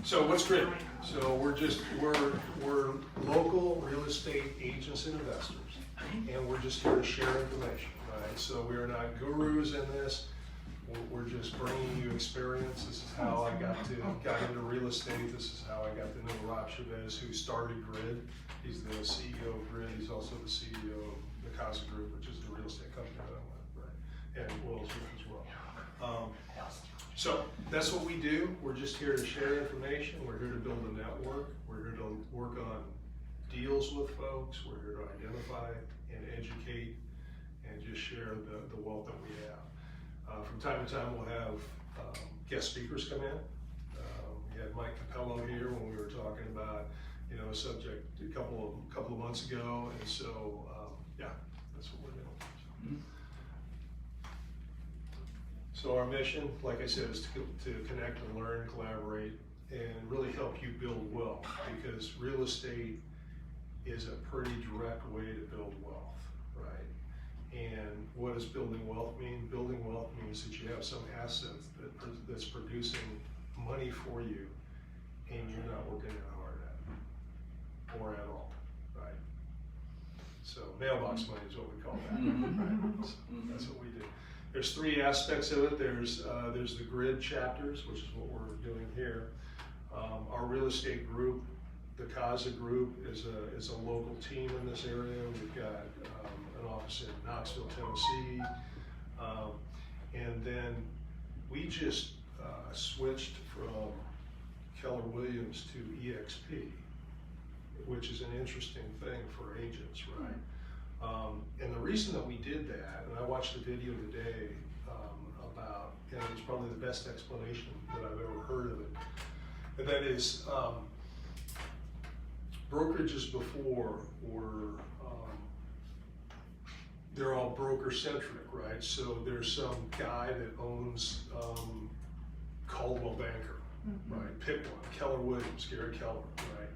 So what's Grid? So we're local real estate agents and investors, and we're just here to share information, right? So we are not gurus in this. We're just bringing you experience. This is how I got into real estate. This is how I got to know Rob Chavez, who started Grid. He's the CEO of Grid. He's also the CEO of the Casa Group, which is the real estate company that I'm with, right? And Will's with as well. So that's what we do. We're just here to share information. We're here to build a network. We're here to work on deals with folks. We're here to identify and educate and just share the wealth that we have. From time to time, we'll have guest speakers come in. We had Mike Capello here when we were talking about, a subject a couple of months ago, and so yeah, that's what we're doing. So our mission, like I said, is to connect and learn, collaborate, and really help you build wealth, because real estate is a pretty direct way to build wealth, right? And what does building wealth mean? Building wealth means that you have some asset that's producing money for you, and you're not working that hard at it, or at all, right? So mailbox money is what we call that, right? So that's what we do. There's three aspects of it. There's the Grid chapters, which is what we're doing here. Our real estate group, the Casa Group, is a local team in this area. We've got an office in Knoxville, Tennessee, and then we just switched from Keller Williams to EXP, which is an interesting thing for agents, right? And the reason that we did that, and I watched the video today about, and it was probably the best explanation that I've ever heard of it, and that is brokerages before were, they're all broker-centric, right? So there's some guy that owns Coldwell Banker, right? Pick one, Keller Williams, Gary Keller, right?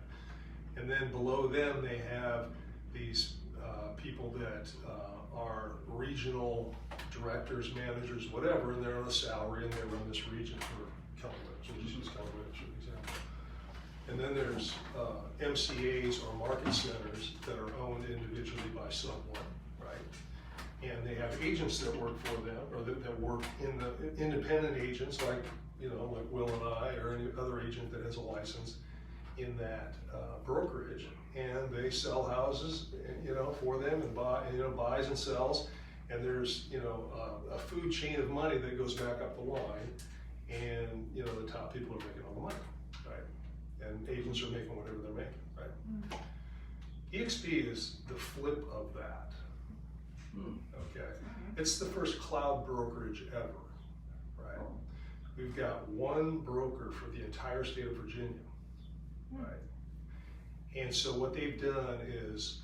And then below them they have these people that are regional directors, managers, whatever, and they're on a salary and they run this region for Keller Williams. We'll just use Keller Williams for example. And then there's MCAs or market centers that are owned individually by someone, right? And they have agents that work for them, or that work in the independent agents, like like Will and I, or any other agent that has a license in that brokerage, and they sell houses, for them, and buys and sells, and there's a food chain of money that goes back up the line, and the top people are making all the money, right? And agents are making whatever they're making, right? EXP is the flip of that. Okay, it's the first cloud brokerage ever, right? We've got one broker for the entire state of Virginia, right? And so what they've done is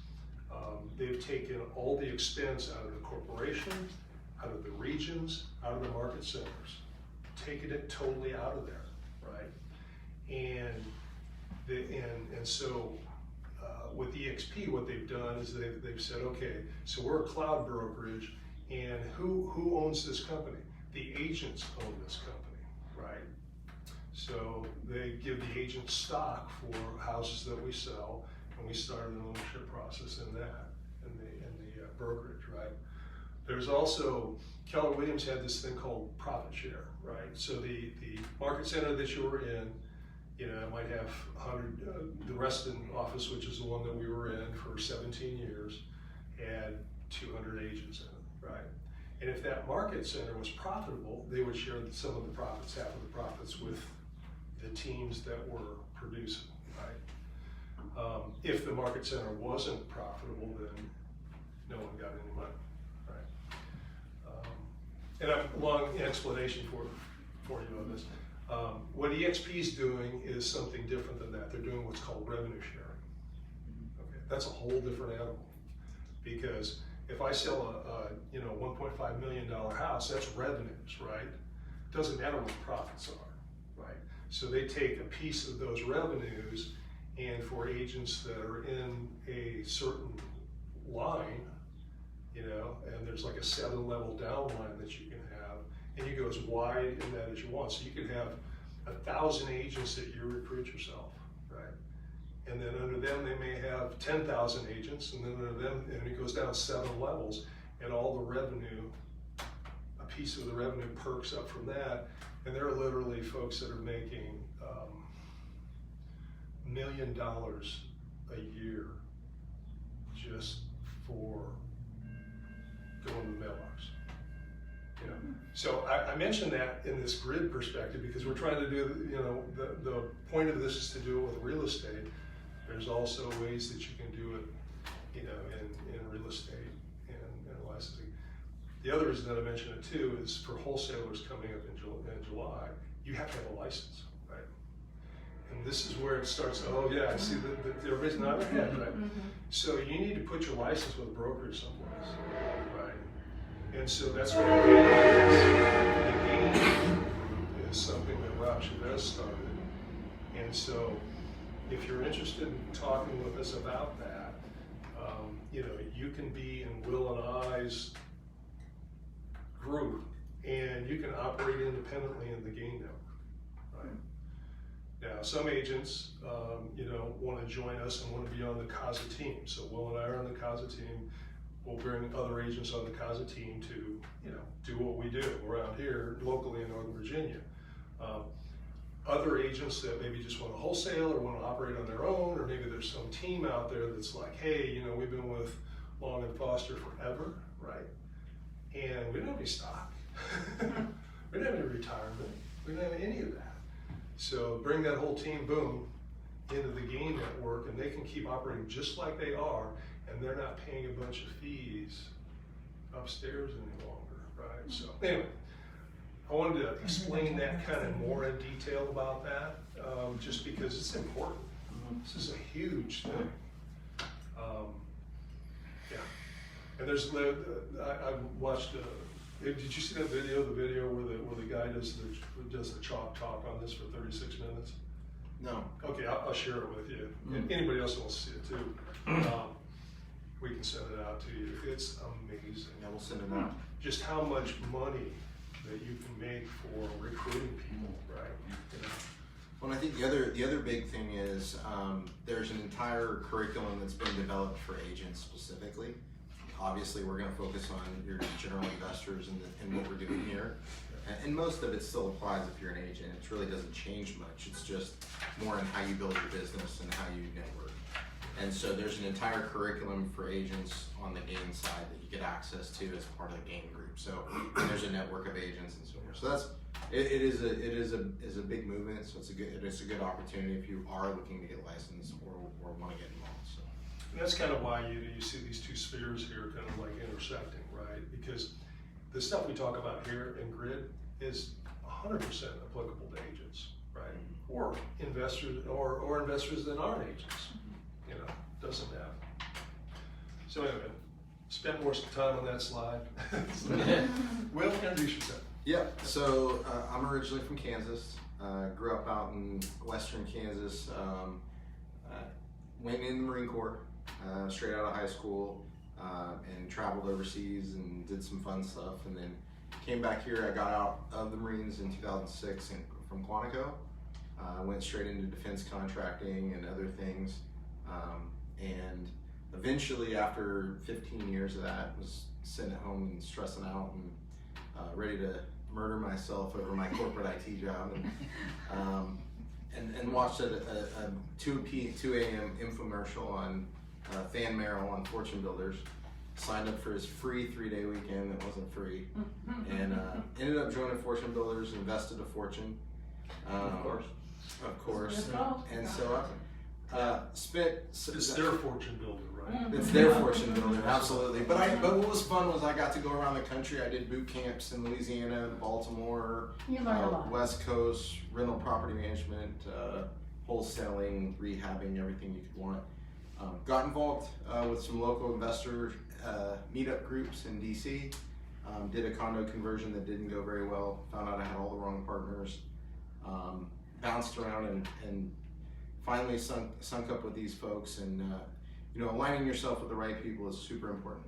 they've taken all the expense out of the corporation, out of the regions, out of the market centers, taken it totally out of there, right? And so with EXP, what they've done is they've said, okay, so we're a cloud brokerage, and who owns this company? The agents own this company, right? So they give the agents stock for houses that we sell, and we start an ownership process in that, in the brokerage, right? There's also, Keller Williams had this thing called profit share, right? So the market center that you were in, might have 100, the Reston office, which is the one that we were in for 17 years, had 200 agents in it, right? And if that market center was profitable, they would share some of the profits, half of the profits, with the teams that were producing, right? If the market center wasn't profitable, then no one got any money, right? And a long explanation for you on this. What EXP is doing is something different than that. They're doing what's called revenue sharing. Okay, that's a whole different animal, because if I sell a $1.5 million house, that's revenues, right? It doesn't matter what the profits are, right? So they take a piece of those revenues, and for agents that are in a certain line, and there's like a 7-level down line that you can have, and you go as wide in that as you want. So you can have 1,000 agents that you recruit yourself, right? And then under them, they may have 10,000 agents, and then under them, and it goes down 7 levels, and all the revenue, a piece of the revenue perks up from that, and there are literally folks that are making $1 million a year just for going to the mailbox. You know? So I mentioned that in this grid perspective because we're trying to do, you know, the point of this is to do it with real estate. There's also ways that you can do it, you know, in real estate and licensing. The other reason that I mentioned it too is for wholesalers coming up in July, you have to have a license, right? And this is where it starts, oh yeah, I see that everybody's not ahead, right? So you need to put your license with a brokerage someplace, right? And so that's what the game is something that Rob Chavez started. And so if you're interested in talking with us about that, you know, you can be in Will and I's group and you can operate independently in the game network, right? Now, some agents, you know, want to join us and want to be on the CASA team. So Will and I are on the CASA team. We'll bring other agents on the CASA team to, you know, do what we do around here locally in Northern Virginia. Other agents that maybe just want to wholesale or want to operate on their own, or maybe there's some team out there that's like, hey, you know, we've been with Long and Foster forever, right? And we don't have any stock. We don't have any retirement. We don't have any of that. So bring that whole team, boom, into the game network, and they can keep operating just like they are, and they're not paying a bunch of fees upstairs any longer, right? So anyway, I wanted to explain that kind of more in detail about that, just because it's important. This is a huge thing. Yeah, and there's I watched. Did you see that video? The video where the guy does the chalk talk on this for 36 minutes. No. Okay, I'll share it with you. Anybody else wants to see it too? We can send it out to you. It's amazing. Yeah, we'll send it out. Just how much money that you can make for recruiting people, right? You know? Well, I think the other big thing is there's an entire curriculum that's been developed for agents specifically. Obviously, we're going to focus on your general investors and what we're doing here. And most of it still applies if you're an agent. It really doesn't change much. It's just more in how you build your business and how you network. And so there's an entire curriculum for agents on the game side that you get access to as part of the game group. So there's a network of agents and so forth. So that's it is a big movement. So it's a good opportunity if you are looking to get licensed or want to get involved. So. And that's kind of why you see these two spheres here kind of like intersecting, right? Because the stuff we talk about here in Grid is 100% applicable to agents, right? Or investors, or investors that aren't agents. You know, doesn't matter. So anyway, spent more time on that slide. Will, introduce yourself. Yeah, so I'm originally from Kansas. Grew up out in western Kansas. Went in the Marine Corps straight out of high school and traveled overseas and did some fun stuff. And then came back here. I got out of the Marines in 2006 from Quantico. Went straight into defense contracting and other things. And eventually, after 15 years of that, was sitting at home and stressing out and ready to murder myself over my corporate IT job, and watched a 2 a.m. infomercial on Fan Merrill on Fortune Builders. Signed up for his free 3-day weekend that wasn't free, and ended up joining Fortune Builders, invested a fortune. Of course. And so spent. It's their fortune builder, right? It's their fortune builder, absolutely. But what was fun was I got to go around the country. I did boot camps in Louisiana, Baltimore, West Coast, rental property management, wholesaling, rehabbing, everything you could want. Got involved with some local investor meetup groups in DC. Did a condo conversion that didn't go very well. Found out I had all the wrong partners. Bounced around and finally sunk up with these folks, and aligning yourself with the right people is super important.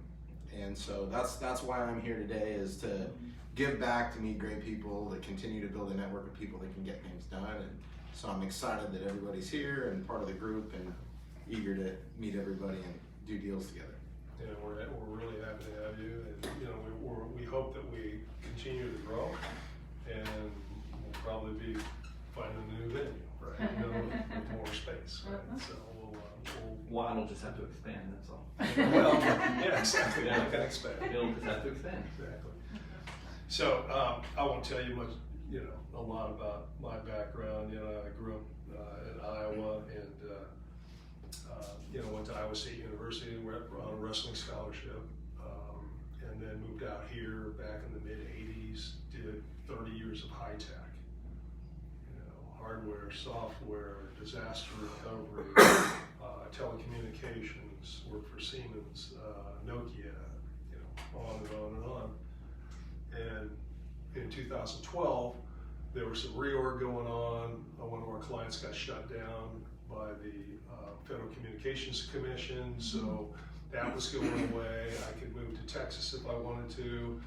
And so that's why I'm here today, is to give back, to meet great people, to continue to build a network of people that can get things done. And so I'm excited that everybody's here and part of the group, and eager to meet everybody and do deals together. You know, we're really happy to have you, and you know, we hope that we continue to grow, and we'll probably be finding a new venue, right? You know, with more space, right? So One will just have to expand, that's all. well, yeah, exactly. Yeah. What can I expect? It'll just have to expand. Exactly. So I won't tell you much, you know, a lot about my background. You know, I grew up in Iowa, and you know, went to Iowa State University on a wrestling scholarship, and then moved out here back in the mid '80s. Did 30 years of high tech, you know, hardware, software, disaster recovery, telecommunications. Worked for Siemens, Nokia, you know, on and on and on. And in 2012, there was some reorg going on. One of our clients got shut down by the Federal Communications Commission, so that was going away. I could move to Texas if I wanted to.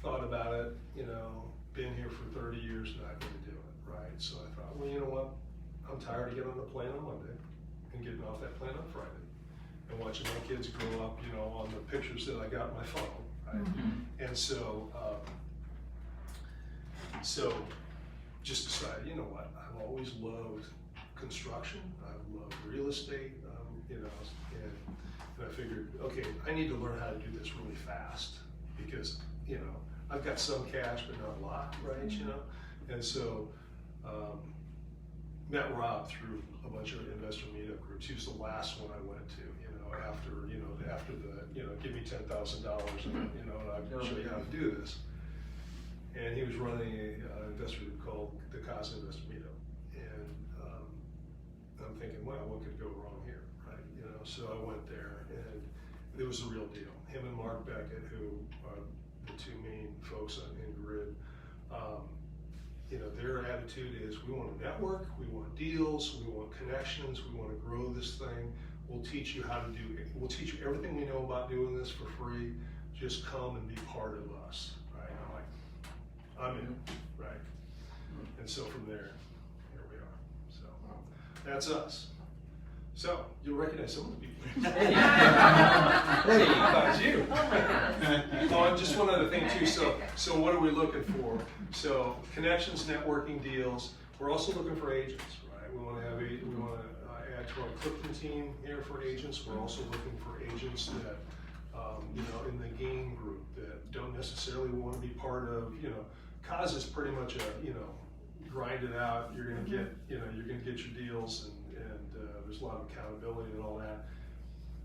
Thought about it, you know, been here for 30 years, not going to do it, right? So I thought, well, you know what? I'm tired of getting on the plane on Monday and getting off that plane on Friday and watching my kids grow up, you know, on the pictures that I got on my phone, right? And so, just decided, you know what? I've always loved construction. I've loved real estate, you know, and I figured, okay, I need to learn how to do this really fast, because, you know, I've got some cash, but not a lot, right? You know, and so met Rob through a bunch of investor meetup groups. He was the last one I went to, you know, after the, you know, give me $10,000 and, you know, and I'll show you how to do this. And he was running an investor group called the Casa Investor Meetup. And I'm thinking, well, what could go wrong here, right? You know, so I went there, and it was a real deal. Him and Mark Beckett, who are the two main folks in Grid, you know, their attitude is, we want to network, we want deals, we want connections, we want to grow this thing. We'll teach you how to do it. We'll teach you everything we know about doing this for free. Just come and be part of us, right? I'm like, I'm in, right? And so from there, here we are. So that's us. So you'll recognize some of the people. Hey. How about you? Oh my goodness. Oh, and just one other thing too. So what are we looking for? So connections, networking, deals. We're also looking for agents, right? We want to add to our Clifton team here for agents. We're also looking for agents that, you know, in the game group that don't necessarily want to be part of, you know, Casa is pretty much a, you know, grind it out. You're going to get, you know, you're going to get your deals, and there's a lot of accountability and all that.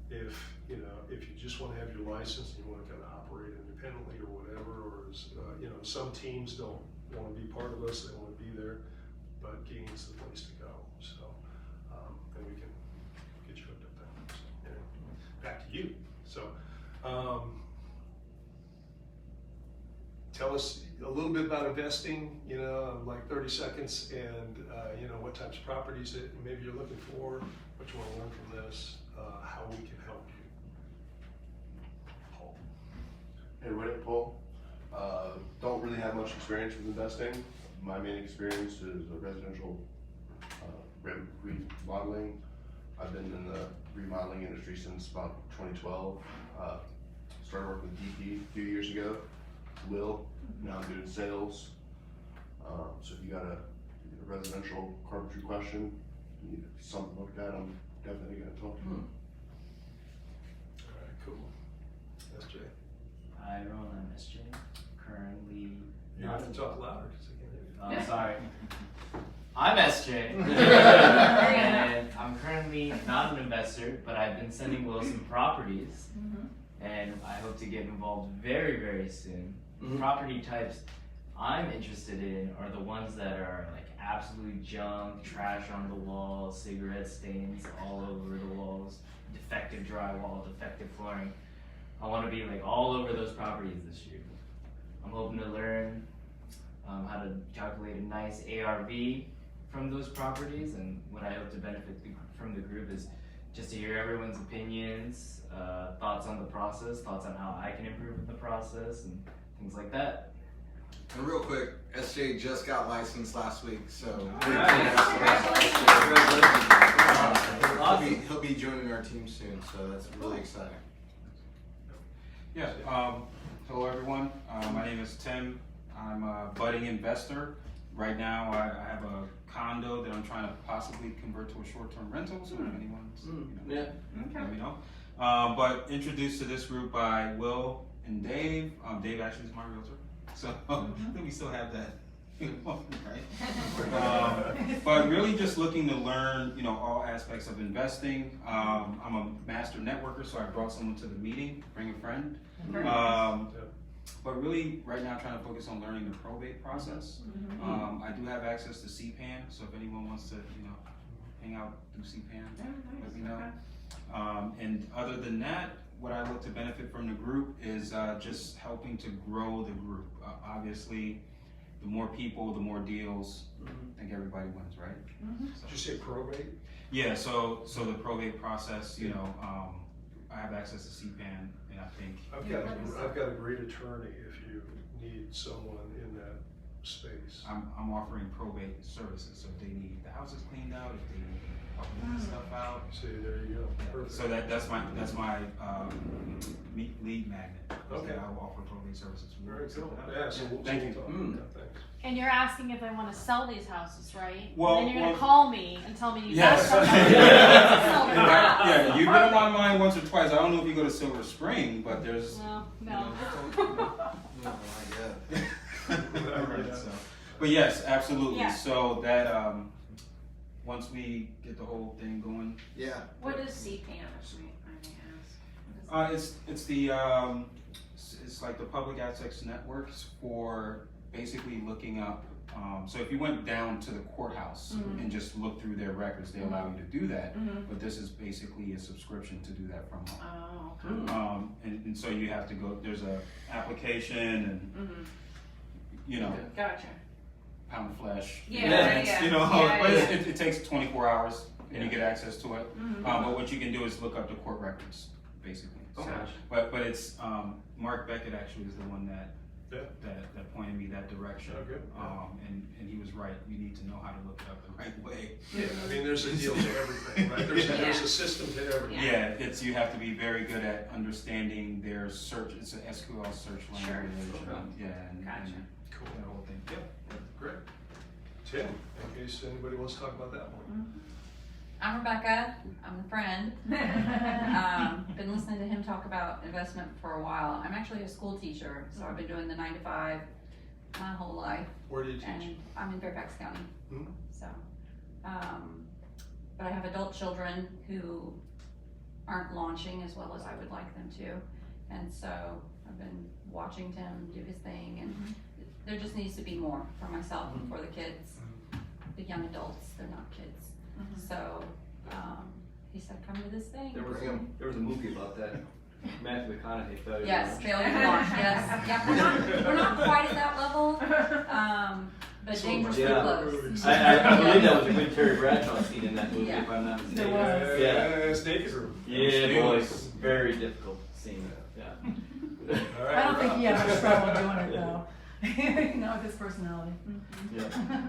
If you just want to have your license and you want to kind of operate independently or whatever, or you know, some teams don't want to be part of us, they want to be there, but Gain's the place to go. So, and we can get you hooked up there. So, anyway, back to you. So, tell us a little bit about investing, you know, like 30 seconds, and you know, what types of properties that maybe you're looking for, what you want to learn from this, how we can help you. Paul. Hey, Whitney, Paul. Don't really have much experience with investing. My main experience is residential remodeling. I've been in the remodeling industry since about 2012. Started working with DP a few years ago. Will, now I'm doing sales. So if you got a residential carpentry question, you need something like that, I'm definitely gonna talk to you. All right, cool. SJ. Hi everyone, I'm SJ. Currently You have to talk louder because I can't hear you. I'm sorry. I'm SJ. And I'm currently not an investor, but I've been sending Will some properties. And I hope to get involved very, very soon. Property types I'm interested in are the ones that are like absolute junk, trash on the wall, cigarette stains all over the walls, defective drywall, defective flooring. I want to be like all over those properties this year. I'm hoping to learn how to calculate a nice ARV from those properties, and what I hope to benefit from the group is just to hear everyone's opinions, thoughts on the process, thoughts on how I can improve in the process, and things like that. And real quick, SJ just got licensed last week, so he'll be joining our team soon, so that's really exciting. Yeah, hello everyone. My name is Tim. I'm a budding investor. Right now, I have a condo that I'm trying to possibly convert to a short-term rental, so if anyone's, Yeah. let me know. But introduced to this group by Will and Dave. Dave actually is my realtor, so I think we still have that. Right? But really just looking to learn, all aspects of investing. I'm a master networker, so I brought someone to the meeting, bring a friend. But really, right now, trying to focus on learning the probate process. I do have access to CPAN, so if anyone wants to, hang out through CPAN, let me know. And other than that, what I look to benefit from the group is just helping to grow the group. Obviously, the more people, the more deals. I think everybody wins, right? Did you say probate? Yeah. So the probate process, I have access to CPAN, and I think I've got a great attorney if you need someone in that space. I'm offering probate services. So if they need the houses cleaned out, if they need help moving stuff out. See, there you go. Perfect. So that's my lead magnet. Okay. I will offer probate services. Very cool. Yeah, so we'll Thank you. talk about that. Thanks. And you're asking if I want to sell these houses, right? Well, and then you're well- gonna call me and tell me you Yes. have something to sell the house. Yeah, you've been on my mind once or twice. I don't know if you go to Silver Spring, but there's. Well, no. Right, so. But yes, absolutely. Yeah. So that once we get the whole thing going, Yeah. What is CPAN, if I may ask? it's the it's like the public access networks for basically looking up. So if you went down to the courthouse and just looked through their records, they allow you to do that. But this is basically a subscription to do that from home. Oh, okay. And so you have to go. There's a application and Gotcha. pound of flesh. Yeah, yeah. But Yeah, it takes 24 hours and you get access to it. But what you can do is look up the court records, basically. So, Gotcha. but it's Mark Beckett actually is the one that pointed me that direction. Oh, good. And he was right. You need to know how to look it up the right way. Yeah, I mean, there's a deal to everything, right? There's a system to everything. Yeah, you have to be very good at understanding their search. It's an SQL search Sure. language. Okay. Yeah, and Gotcha. Cool. that whole thing. Yep. Great. Tim, in case anybody wants to talk about that one. I'm Rebecca. I'm a friend. Been listening to him talk about investment for a while. I'm actually a school teacher, so I've been doing the 9 to 5 my whole life. Where do you teach? And I'm in Fairfax County. Hmm. So, but I have adult children who aren't launching as well as I would like them to. And so I've been watching Tim do his thing, and there just needs to be more for myself and for the kids, the young adults. They're not kids. So he said, "Come to this thing." There was a movie about that. Matthew McConaughey failure. Yes, failure to launch. Yes, yeah. We're not quite at that level, but So dangerously yeah. close. I believe that was a good Terry Bradshaw scene in that movie, Yeah. if I'm not There mistaken. was. Yeah. It's naked room. Yeah, boys. Very difficult scene. Yeah. All right. I don't think he had much trouble doing it though. Not with his personality. Yeah.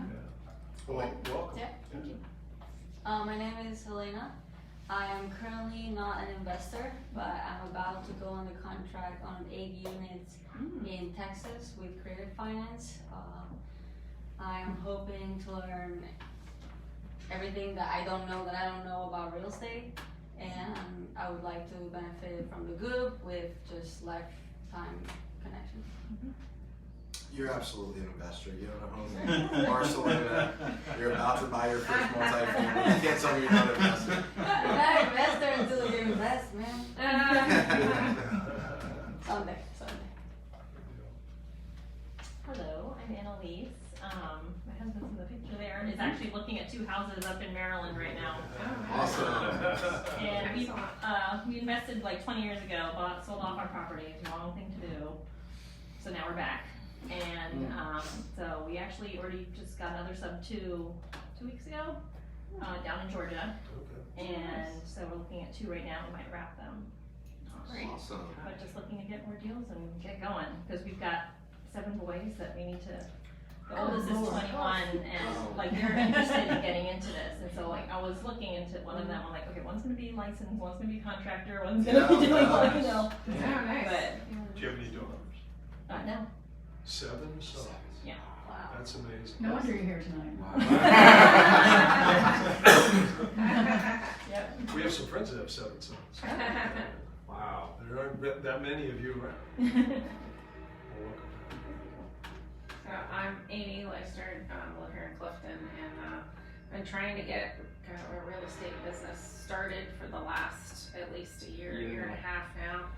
Well, welcome. Yeah, thank you. My name is Helena. I am currently not an investor, but I'm about to go under contract on 8 units in Texas with Creative Finance. I am hoping to learn everything that I don't know about real estate, and I would like to benefit from the group with just lifetime connections. You're absolutely an investor. You own a home in Barcelona. You're about to buy your first multifamily. You can't tell me you're not an investor. I'm not an investor until you invest, man. Someday. Hello, I'm Annalise. My husband's in the picture there, is actually looking at 2 houses up in Maryland right now. Awesome. And we invested like 20 years ago, sold off our property, it's the wrong thing to do. So now we're back. And so we actually already just got another sub 2 weeks ago, down in Georgia. And so we're looking at 2 right now, we might wrap them. Awesome. But just looking to get more deals and get going, because we've got 7 boys that we need to, the oldest is 21, and like they're interested in getting into this, and so like I was looking into one of them, I'm like, okay, one's gonna be licensed, one's gonna be contractor, one's gonna be doing like, you know, Oh, nice. but, Do you have any daughters? no. 7 sons. Yeah. Wow. That's amazing. No wonder you're here tonight. Yep. We have some friends that have 7 sons. Wow. There aren't that many of you around. Well, welcome. So I'm Amy Leicester, live here in Clifton, and been trying to get kind of a real estate business started for the last at least a year and a half now.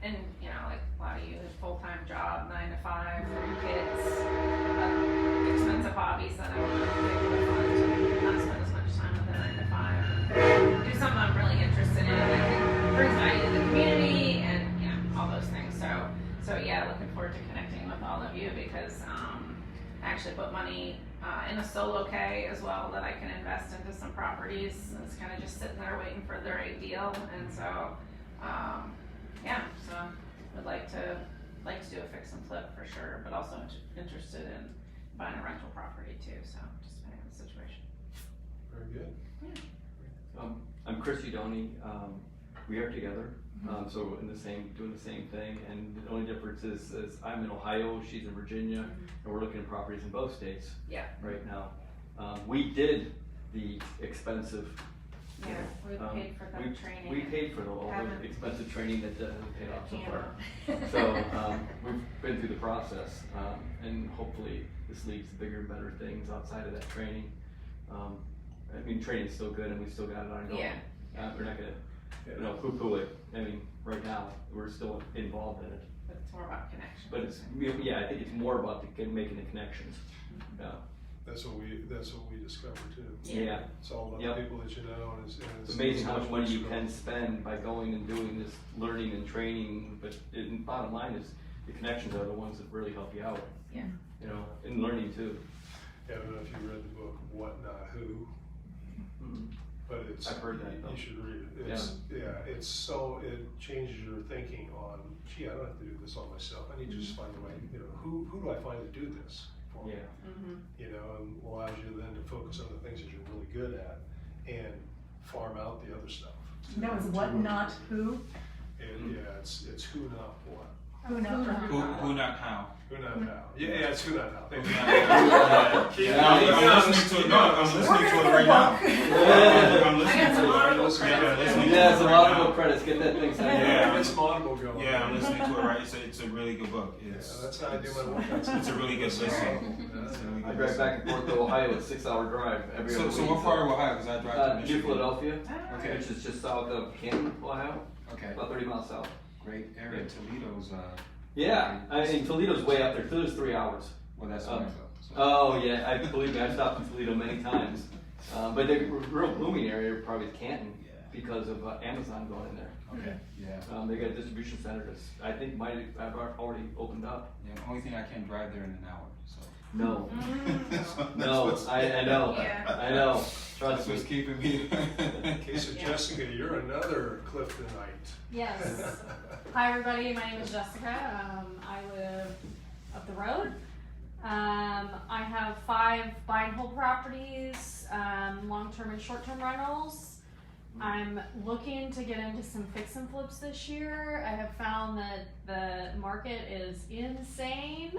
And you know, like a lot of you, full-time job, 9 to 5, 3 kids, expensive hobbies that I want to be able to fund and not spend as much time with the 9 to 5. Do something I'm really interested in that brings value to the community and you know all those things. So yeah, looking forward to connecting with all of you because I actually put money in a solo K as well that I can invest into some properties. And it's kind of just sitting there waiting for the right deal, and so yeah, so would like to do a fix and flip for sure, but also interested in buying a rental property too. So just depending on the situation. Very good. I'm Chris Udoni. We are together, so doing the same thing. And the only difference is I'm in Ohio, she's in Virginia, and we're looking at properties in both states. Yeah. Right now, we did the expensive. Yeah, we paid for the training. We paid for all Haven't- the expensive training that hasn't paid off so far. Yeah. So we've been through the process, and hopefully this leads to bigger and better things outside of that training. I mean, training's still good, and we still got it ongoing. Yeah. We're not gonna, poo-poo it. I mean, right now we're still involved in it, But it's more about connection. but it's I think it's more about making the connections. Yeah. That's what we discovered too. Yeah. It's all about Yep. the people that you know, and It's amazing how much money you can spend by going and doing this learning and training, but bottom line is the connections are the ones that really help you out. Yeah. You know, in learning too. Yeah, I don't know if you read the book What Not Who, but it's I've heard that, though. you should read it. It changes your thinking on. Gee, I don't have to do this all myself. I need to just find a way. You know, who do I find to do this for me? Yeah. You know, and allows you then to focus on the things that you're really good at and farm out the other stuff. That was what, not who? And yeah, it's who not what. Who knows? Who not how? Who not how. Yeah, it's who not how. Thank you. I'm listening to it. No, I'm listening to it right now. I'm listening to it. Yeah, it's a lot of credits. Get that thing signed. Yeah. It's Audible going. Yeah, I'm listening to it right. It's a really good book. It's That's how I do my workouts. it's a really good listen. It's a really I good drive listen. back and forth to Ohio. It's a 6-hour drive every other So week. what part of Ohio? Because I drive to Near Michigan. Philadelphia, Okay. which is just south of Canton, Ohio, Okay. about 30 miles south. Great area. Toledo's. Yeah, I mean Toledo's way up there. Toledo's 3 hours. Well, that's what I thought. So. Oh yeah, I believe me, I've stopped in Toledo many times. But the real booming area probably is Canton because of Amazon going in there. Okay. Yeah. They got a distribution center that's I think might have already opened up. Yeah. The only thing I can't drive there in an hour. So. No, That's no, what's- I know, Yeah. I know. That's Trust what's me. keeping me. Okay, so Jessica, you're another Cliftonite. Yes. Hi everybody, my name is Jessica. I live up the road. I have 5 buy and hold properties, long-term and short-term rentals. I'm looking to get into some fix and flips this year. I have found that the market is insane.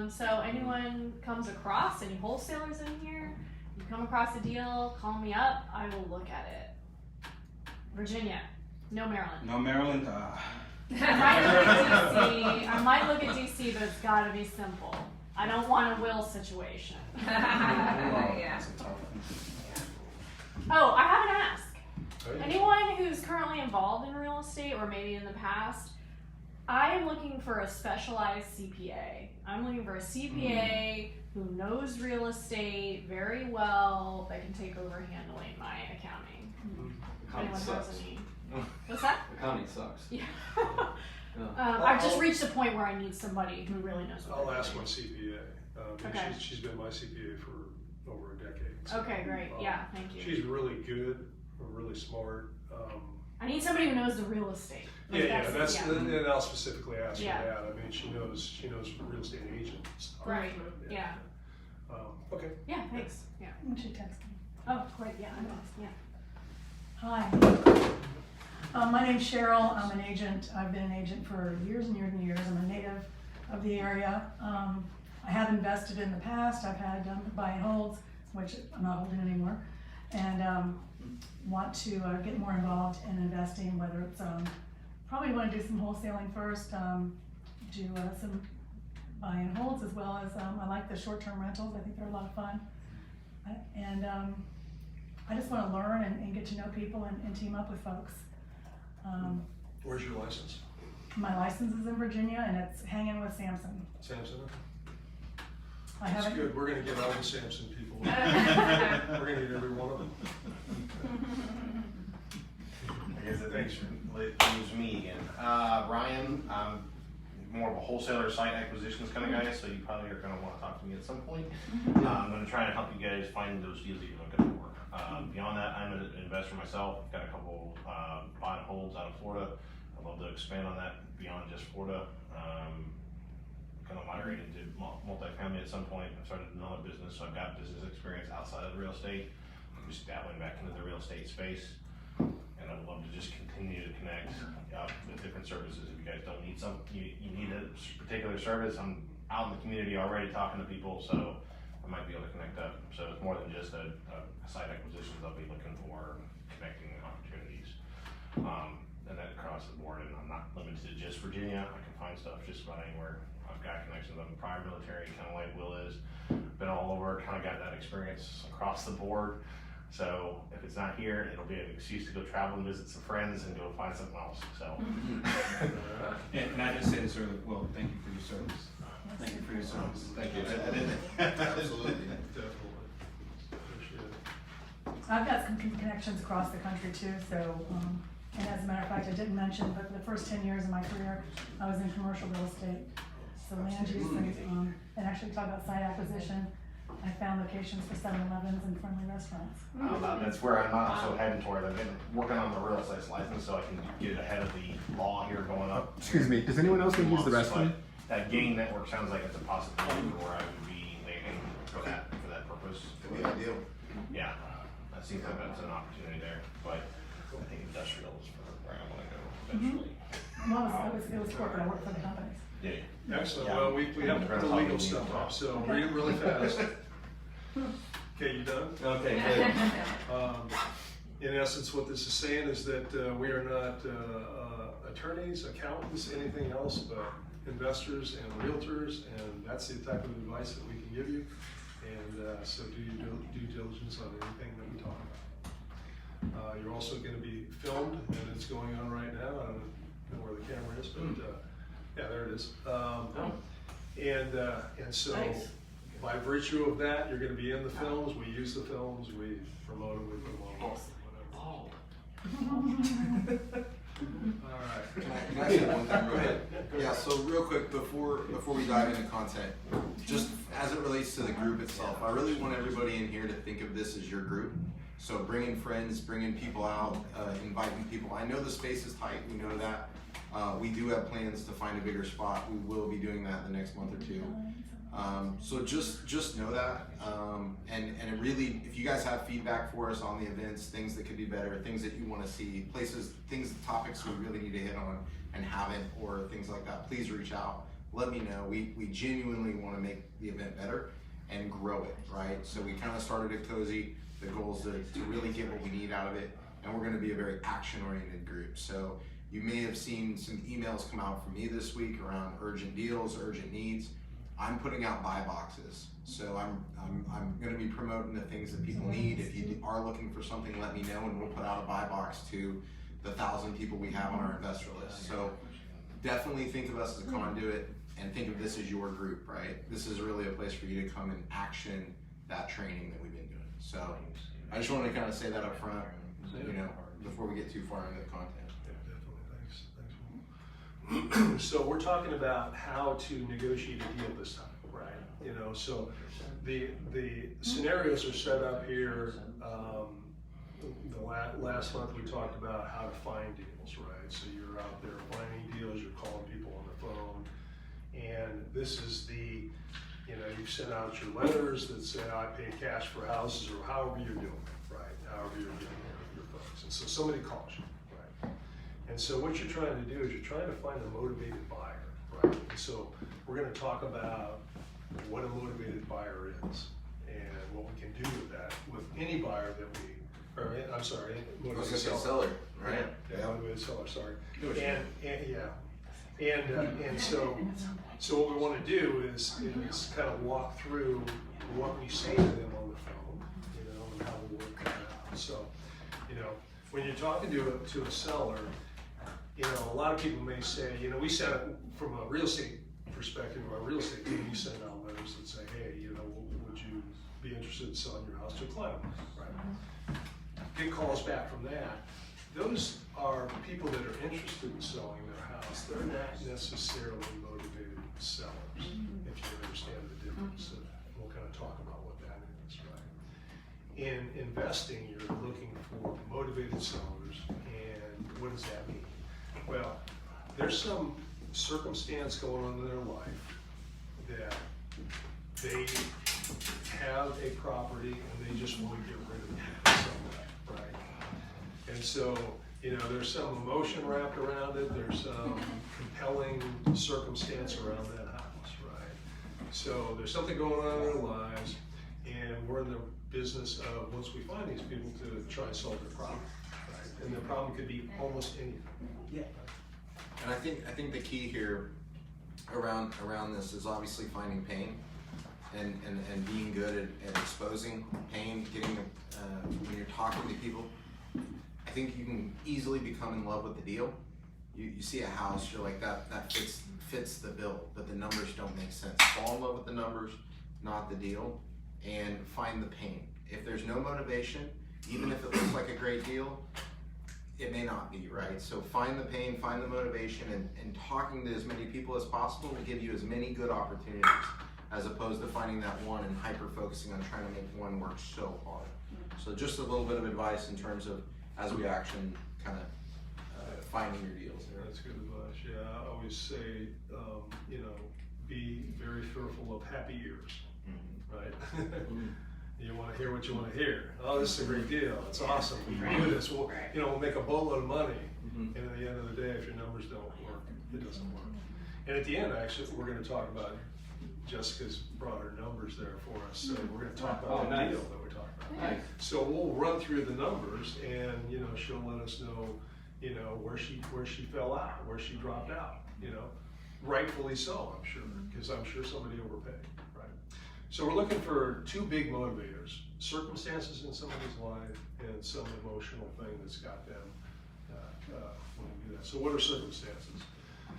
So anyone comes across, any wholesalers in here, you come across a deal, call me up, I will look at it. Virginia, no Maryland. No Maryland. I might look at DC, but it's gotta be simple. I don't want a will situation. Yeah. That's a tough one. Oh, I have an ask. Oh, yeah. Anyone who's currently involved in real estate or maybe in the past, I am looking for a specialized CPA. I'm looking for a CPA who knows real estate very well that can take over handling my accounting. Accounting Anyone sucks. has any? What's that? Accounting sucks. Yeah. Yeah. I've just reached a point where I need somebody who really knows what I'll they're ask doing. my CPA. Okay. She's been my CPA for over a decade. So, Okay, great. Yeah, thank you. She's really good, really smart. I need somebody who knows the real estate. Like, And I'll specifically ask Yeah. her that. I mean, she knows real estate agent stuff. Right. Yeah. Okay. Yeah, thanks. Yeah. Why don't you text me? Oh, great. Yeah, I'm next. Yeah. Hi. My name's Cheryl. I'm an agent. I've been an agent for years and years and years. I'm a native of the area. I have invested in the past. I've had buy and holds, which I'm not holding anymore, and want to get more involved in investing, whether it's probably want to do some wholesaling first, do some buy and holds, as well as I like the short-term rentals. I think they're a lot of fun, and I just want to learn and get to know people and team up with folks. Where's your license? My license is in Virginia, and it's hanging with Samson. Samson? I That's haven't. good. We're going to get all the Samson people. We're going to get every one of them. I guess it leaves me again. Ryan, I'm more of a wholesaler site acquisitions kind of guy, so you probably are going to want to talk to me at some point. I'm going to try and help you guys find those deals that you're looking for. Beyond that, I'm an investor myself. I've got a couple buy and holds out of Florida. I'd love to expand on that beyond just Florida. Kind of migrate into multifamily at some point. I've started another business, so I've got business experience outside of the real estate. I'm just dabbling back into the real estate space. And I would love to just continue to connect with different services. If you guys don't need you need a particular service, I'm out in the community already talking to people, so I might be able to connect up. So it's more than just a site acquisitions. I'll be looking for connecting opportunities. And that across the board, and I'm not limited to just Virginia. I can find stuff just about anywhere. I've got connections. I'm prior military, kind of like Will is. Been all over, kind of got that experience across the board. So if it's not here, it'll be an excuse to go travel and visit some friends and go find something else. So. And I just say this earlier, well, thank you for your service. Thank you for your service. Thank you. Absolutely. Definitely. Appreciate it. I've got some connections across the country too, so, and as a matter of fact, I didn't mention, but for the first 10 years of my career, I was in commercial real estate. So land use and actually talk about site acquisition. I found locations for 7-Elevens and friendly restaurants. That's where I'm also heading toward. I've been working on the real estate license so I can get ahead of the law here going up. Excuse me, does anyone else want to use the restroom? That gain network sounds like it's a possibility for where I would be aiming for that purpose. Could be ideal. Yeah, that seems like that's an opportunity there, but I think industrial is where I want to go eventually. Well, it was corporate. I worked for the companies. Yeah. Excellent. Well, we have to put the legal stuff up, so read really fast. Okay, you done? Okay, good. In essence, what this is saying is that we are not attorneys, accountants, anything else, but investors and realtors, and that's the type of advice that we can give you. And so do your due diligence on anything that we talk about. You're also going to be filmed, and it's going on right now. I don't know where the camera is, but yeah, there it is. And so. Nice. By virtue of that, you're going to be in the films. We use the films. We promote them. We put them on. Whatever. All right. Can I say one thing real quick? Yeah. So real quick before we dive into content, just as it relates to the group itself, I really want everybody in here to think of this as your group. So bringing friends, bringing people out, inviting people. I know the space is tight. We know that. We do have plans to find a bigger spot. We will be doing that in the next month or two. So just know that, and it really, if you guys have feedback for us on the events, things that could be better, things that you want to see, places, things, topics we really need to hit on and haven't, or things like that, please reach out. Let me know. We genuinely want to make the event better and grow it, right? So we kind of started at Cozy. The goal is to really get what we need out of it, and we're going to be a very action-oriented group. So you may have seen some emails come out from me this week around urgent deals, urgent needs. I'm putting out buy boxes, so I'm going to be promoting the things that people need. If you are looking for something, let me know, and we'll put out a buy box to the 1,000 people we have on our investor list. So definitely think of us as a conduit, and think of this as your group, right? This is really a place for you to come and action that training that we've been doing. So I just wanted to kind of say that up front, before we get too far into the content. So we're talking about how to negotiate a deal this time, right? you know, so the scenarios are set up here. Last month we talked about how to find deals, right? So you're out there finding deals, you're calling people on the phone, and this is the, you know, you send out your letters that say, I pay cash for houses, or however you're doing it, right? However you're doing it, your folks. And so somebody calls you, right? And so what you're trying to do is you're trying to find a motivated buyer, right? And so we're gonna talk about what a motivated buyer is and what we can do with that, with any buyer that we, or I'm sorry, I was motivated gonna say seller. seller, right? Yeah, motivated seller, sorry. And so what we want to do is kind of walk through what we say to them on the phone, you know, and how we work that out. So, you know, when you're talking to a seller, you know, a lot of people may say, you know, we send, from a real estate perspective, our real estate team, we send out letters that say, hey, you know, would you be interested in selling your house to a client, right? Get calls back from that. Those are people that are interested in selling their house. They're not necessarily motivated sellers, if you understand the difference. And we'll kind of talk about what that is, right? In investing, you're looking for motivated sellers, and what does that mean? Well, there's some circumstance going on in their life that they have a property and they just want to get rid of it somewhere, right? And so, you know, there's some emotion wrapped around it, there's some compelling circumstance around that house, right? So there's something going on in their lives, and we're in the business of, once we find these people, to try and solve their problem, right? And their problem could be almost anything. Yeah. And I think the key here around this is obviously finding pain and being good at exposing pain, getting when you're talking to people. I think you can easily become in love with the deal. You see a house, you're like, that fits the bill, but the numbers don't make sense. Fall in love with the numbers, not the deal, and find the pain. If there's no motivation, even if it looks like a great deal, it may not be, right? So find the pain, find the motivation, and talking to as many people as possible will give you as many good opportunities, as opposed to finding that one and hyper-focusing on trying to make one work so hard. So just a little bit of advice in terms of, as we action, kind of finding your deals. That's good advice. Yeah, I always say, you know, be very fearful of happy ears, right? You want to hear what you want to hear. Oh, this is a great deal. It's awesome. We can do this. We'll, you know, we'll make a boatload of money. And at the end of the day, if your numbers don't work, it doesn't work. And at the end, actually, we're going to talk about, Jessica's brought her numbers there for us. So we're going to talk about the deal that we're talking about. Nice. So we'll run through the numbers, and you know, she'll let us know, you know, where she fell out, where she dropped out. You know, rightfully so, I'm sure, because I'm sure somebody overpaid. So we're looking for two big motivators: circumstances in somebody's life and some emotional thing that's got them when we do that. So what are circumstances?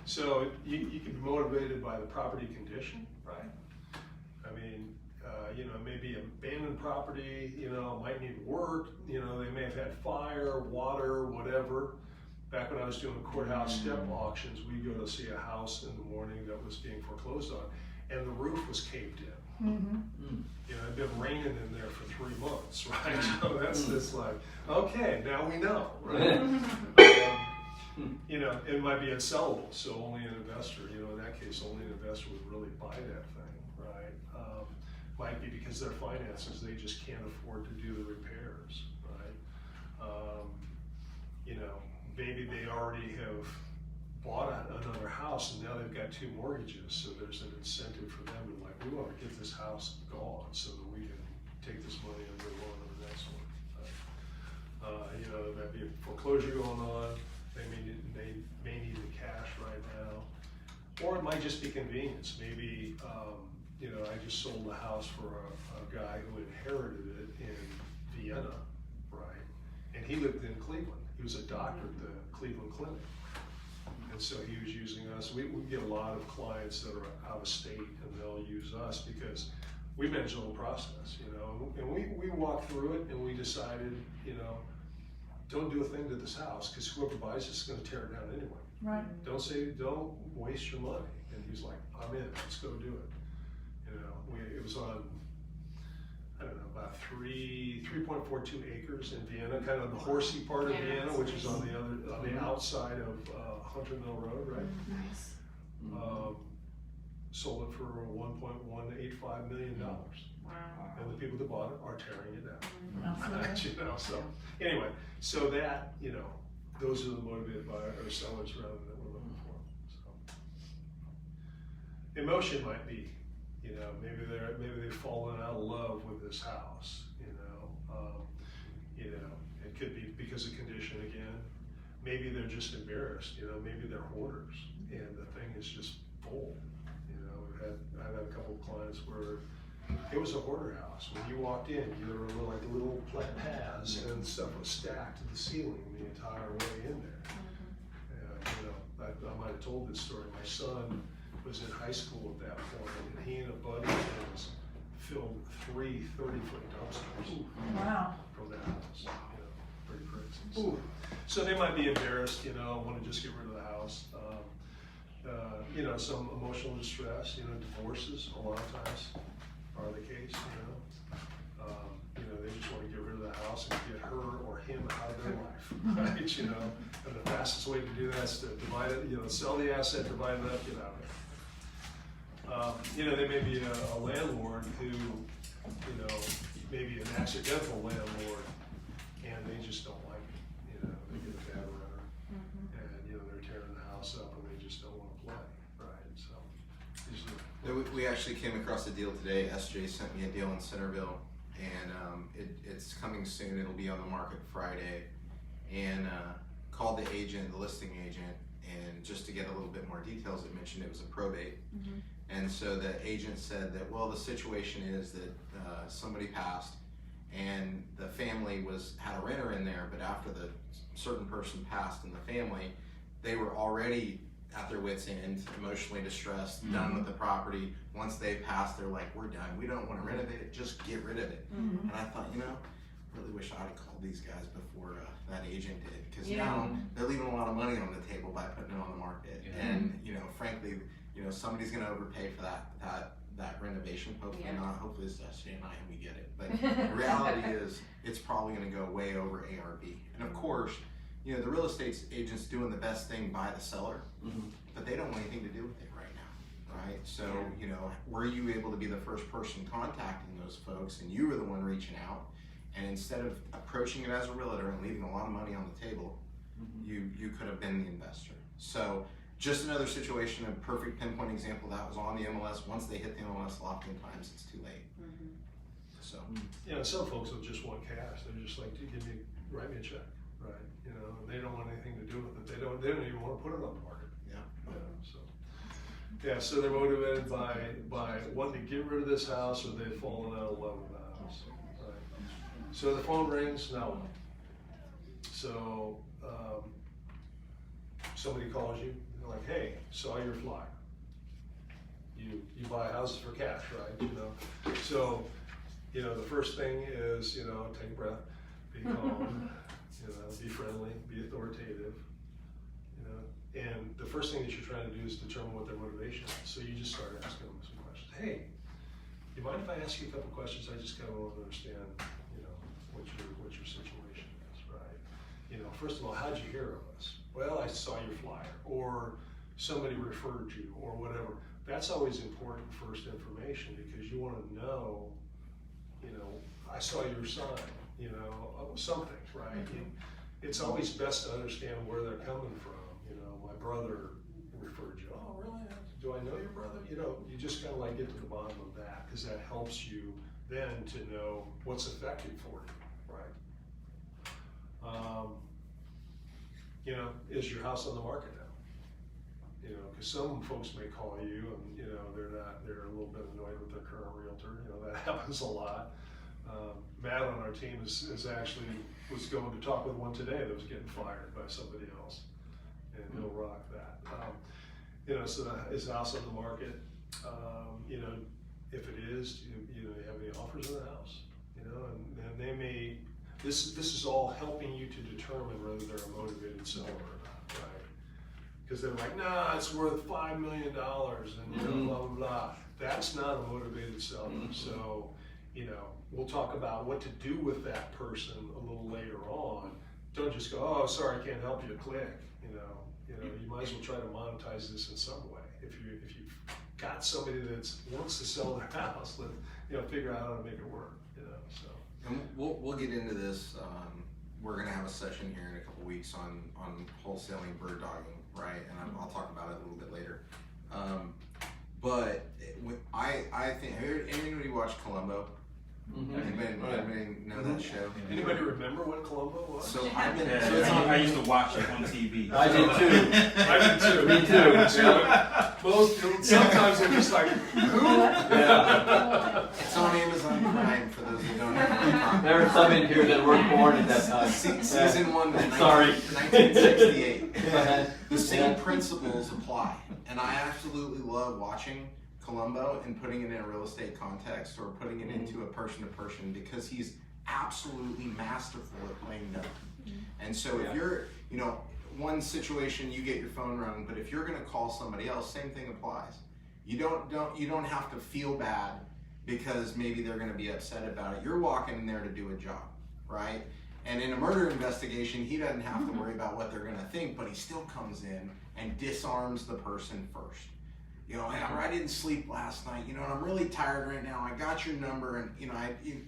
So you can be motivated by the property condition, right? I mean, you know, maybe abandoned property, you know, might need work, you know, they may have had fire, water, whatever. Back when I was doing courthouse step auctions, we'd go to see a house in the morning that was being foreclosed on, and the roof was caved in. You know, it'd been raining in there for 3 months, right? So that's just like, okay, now we know, right? You know, it might be unsellable, so only an investor, you know, in that case, only an investor would really buy that thing, right? Might be because their finances, they just can't afford to do the repairs, right? You know, maybe they already have bought another house and now they've got 2 mortgages, so there's an incentive for them to like, we want to get this house gone so that we can take this money and move on to the next one. You know, there might be a foreclosure going on, they may need the cash right now, or it might just be convenience. Maybe, you know, I just sold a house for a guy who inherited it in Vienna, right? And he lived in Cleveland. He was a doctor at the Cleveland Clinic. And so he was using us. We get a lot of clients that are out of state, and they'll use us because we manage the whole process, you know. And we walked through it, and we decided, you know, don't do a thing to this house because whoever buys this is going to tear it down anyway. Right. Don't waste your money. And he's like, I'm in. Let's go do it. You know, it was on, I don't know, about 3.42 acres in Vienna, kind of the horsey part of Yeah, Vienna, that's which is nice. on the outside of Hunter Mill Road, right? Nice. Sold it for $1.185 million. Wow. And the people that bought it are tearing it down. Absolutely. You know, so, anyway, so that, you know, those are the motivated buyers or sellers rather than we're looking for, so. Emotion might be, you know, maybe they've fallen out of love with this house, you know, it could be because of condition again. Maybe they're just embarrassed, you know, maybe they're hoarders and the thing is just full. You know, I've had a couple of clients where it was a hoarder house. When you walked in, you were like little paths and stuff was stacked to the ceiling the entire way in there. You know, I might have told this story. My son was in high school at that point, and he and a buddy of his filled 3 30-foot dumpsters Wow. from that house. You know, pretty crazy. So they might be embarrassed, you know, want to just get rid of the house. You know, some emotional distress, you know, divorces a lot of times are the case, you know. You know, they just want to get rid of the house and get her or him out of their life, right? You know, and the fastest way to do that is to divide it, you know, sell the asset, divide it up, get out of it. You know, they may be a landlord who, you know, maybe an accidental landlord, and they just don't like it. You know, they get a bad renter, and you know they're tearing the house up, and they just don't want to play, right? So, We actually came across a deal today. SJ sent me a deal in Centerville, and it's coming soon. It'll be on the market Friday. And called the agent, the listing agent, and just to get a little bit more details, it mentioned it was a probate. And so the agent said that, well, the situation is that somebody passed, and the family had a renter in there, but after the certain person passed in the family, they were already at their wits' end, emotionally distressed, done with the property. Once they passed, they're like, we're done. We don't want to renovate it, just get rid of it. And I thought, you know, really wish I'd have called these guys before that agent did, because now they're leaving a lot of money on the table by putting it on the market. And, you know, frankly, you know, somebody's gonna overpay for that renovation, hopefully not, hopefully it's SJ and I and we get it. But the reality is, it's probably gonna go way over ARV. And of course, you know, the real estate agent's doing the best thing by the seller, but they don't want anything to do with it right now, right? So, you know, were you able to be the first person contacting those folks, and you were the one reaching out, and instead of approaching it as a realtor and leaving a lot of money on the table, you could have been the investor. So, just another situation, a perfect pinpoint example that was on the MLS. Once they hit the MLS, oftentimes it's too late. So, you know, some folks will just want cash. They're just like, write me a check, right? You know, and they don't want anything to do with it. They don't even want to put it on the market. So they're motivated by wanting to get rid of this house, or they've fallen out of love with the house, right? So the phone rings, now what? So somebody calls you, they're like, hey, saw your flyer. You buy houses for cash, right? You know, so you know the first thing is, you know, take a breath, be calm, you know, be friendly, be authoritative. And the first thing that you're trying to do is determine what their motivation is. So you just start asking them some questions. Hey, you mind if I ask you a couple questions? I just kind of want to understand, you know, what your situation is, right? You know, first of all, how'd you hear of us? Well, I saw your flyer, or somebody referred you, or whatever. That's always important first information, because you want to know, you know, I saw your sign, you know, something, right? It's always best to understand where they're coming from. You know, my brother referred you. Oh, really? Do I know your brother? You know, you just kind of like get to the bottom of that, because that helps you then to know what's effective for you, right? You know, is your house on the market now? You know, because some folks may call you and, you know, they're a little bit annoyed with their current realtor. You know, that happens a lot. Matt on our team is actually was going to talk with one today that was getting fired by somebody else. And he'll rock that. You know, so is the house on the market? You know, if it is, you know, you have any offers on the house? You know, and they may. This is all helping you to determine whether they're a motivated seller or not, right? Because they're like, nah, it's worth $5 million, and you know, blah blah blah. That's not a motivated seller. So, you know, we'll talk about what to do with that person a little later on. Don't just go, oh, sorry, I can't help you, click. You might as well try to monetize this in some way. If you've got somebody that wants to sell their house, figure out how to make it work. So. And we'll get into this. We're gonna have a session here in a couple weeks on wholesaling bird dogging, right? And I'll talk about it a little bit later. But I think, anybody watch Columbo? Anybody know that show? Anybody remember what Columbo was? So I used to watch it on TV. I did too. I did too. Me too. Both. Sometimes they're just like, who? Yeah. It's on Amazon Prime for those who don't know. There are some in here that weren't born at that time. Season 1 was Sorry. 1968. The same principles apply, and I absolutely love watching Columbo and putting it in a real estate context or putting it into a person-to-person because he's absolutely masterful at playing dumb. And so if you're, one situation you get your phone rung, but if you're going to call somebody else, same thing applies. You don't have to feel bad because maybe they're going to be upset about it. You're walking in there to do a job, right? And in a murder investigation, he doesn't have to worry about what they're going to think, but he still comes in and disarms the person first. Hey, I didn't sleep last night, and I'm really tired right now. I got your number, and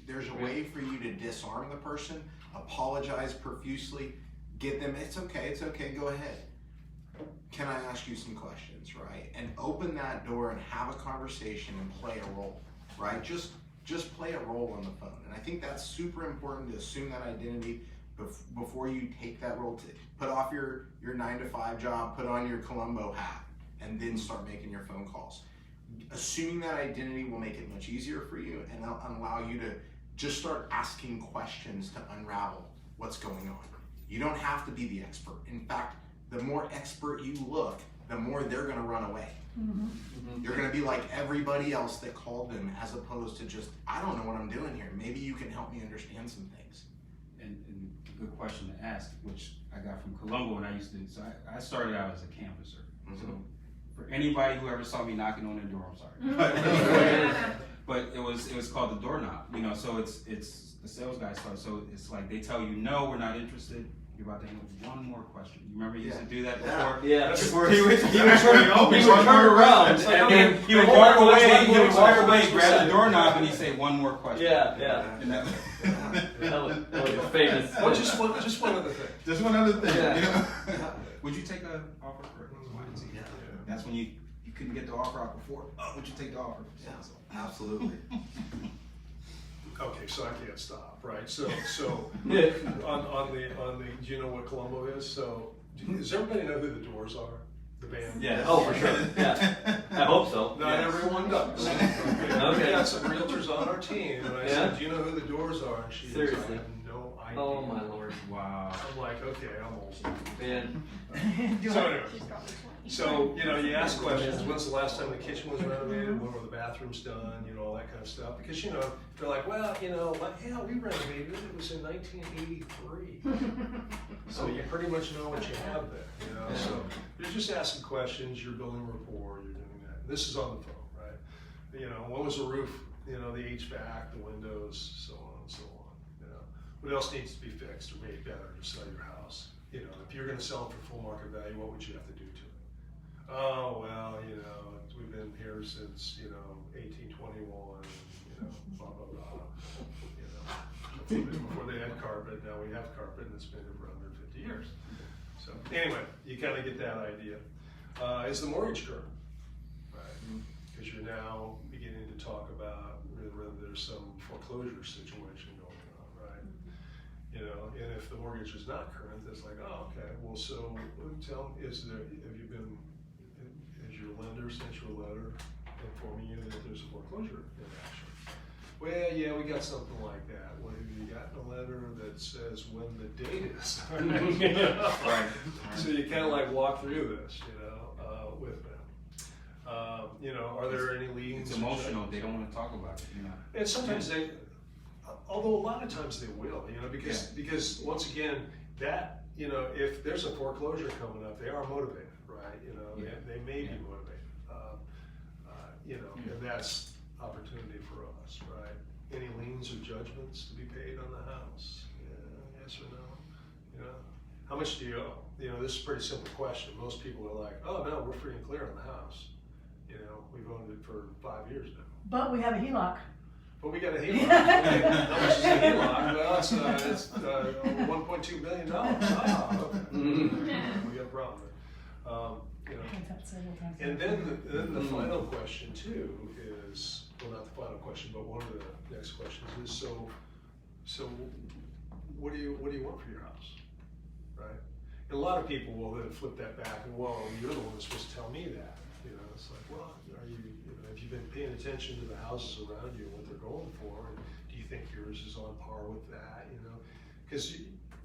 there's a way for you to disarm the person, apologize profusely, get them, it's okay, go ahead. Can I ask you some questions, right? And open that door and have a conversation and play a role, right? Just play a role on the phone. And I think that's super important to assume that identity before you take that role. Put off your 9-to-5 job, put on your Columbo hat, and then start making your phone calls. Assuming that identity will make it much easier for you and allow you to just start asking questions to unravel what's going on. You don't have to be the expert. In fact, the more expert you look, the more they're gonna run away. You're gonna be like everybody else that called them as opposed to just, I don't know what I'm doing here. Maybe you can help me understand some things. And a good question to ask, which I got from Columbo when I started out as a canvasser. So for anybody who ever saw me knocking on their door, I'm sorry. But it was called the doorknob, so it's the sales guy started. So it's like they tell you, no, we're not interested. You're about to handle one more question. You remember you used to do that before? Yeah. He would turn around and then he would walk away, grab the doorknob, and he'd say one more question. Yeah. And that was famous. Well, just one other thing. Just one other thing. Yeah. Would you take an offer for it? Yeah. That's when you couldn't get the offer out before. Oh, would you take the offer? Yeah, absolutely. Okay, so I can't stop, right? So on the, do you know what Columbo is? So does everybody know who the Doors are? The band? Yeah. Oh, for sure. Yeah. I hope so. Not everyone does. Okay. We got some realtors on our team, and I said, do you know who the Doors are? And she was like, Seriously? I have no idea. Oh my Lord. Wow. I'm like, okay, I'm old. Man. So anyway, so you ask questions. When's the last time the kitchen was renovated? When were the bathrooms done? All that kind of stuff. Because they're like, well, yeah, we renovated it. It was in 1983. So you pretty much know what you have there. So you're just asking questions. You're building rapport. You're doing that. This is on the phone, right? When was the roof? The HVAC, the windows, so on and so on. What else needs to be fixed or made better to sell your house? If you're going to sell it for full market value, what would you have to do to it? Oh, well, we've been here since, 1821, blah, blah, blah. Before they had carpet, now we have carpet and it's been here for 150 years. So anyway, you kind of get that idea. Is the mortgage current, right? Because you're now beginning to talk about whether there's some foreclosure situation going on, right? And if the mortgage is not current, it's like, oh, okay. Well, so tell me, has your lender sent you a letter informing you that there's a foreclosure in action? Well, yeah, we got something like that. Well, have you gotten a letter that says when the date is? Right. So you kind of like walk through this, with them. Are there any liens? It's emotional. They don't want to talk about it. And sometimes they, although a lot of times they will, because once again, that, if there's a foreclosure coming up, they are motivated, right? They may be motivated. you know, and that's opportunity for us, right? Any liens or judgments to be paid on the house? Yeah, yes or no? You know, how much do you owe? You know, this is a pretty simple question. Most people are like, oh no, we're free and clear on the house. You know, we've owned it for 5 years now. But we have a HELOC. But we got a HELOC. How much is a HELOC? Well, it's $1.2 million. Ah, okay. We got a problem there. You know. I've had several times. And then the final question too is, well, not the final question, but one of the next questions is, so what do you want for your house, right? And a lot of people will then flip that back and, well, you're the one that's supposed to tell me that. You know, it's like, well, have you been paying attention to the houses around you and what they're going for? And do you think yours is on par with that? You know, because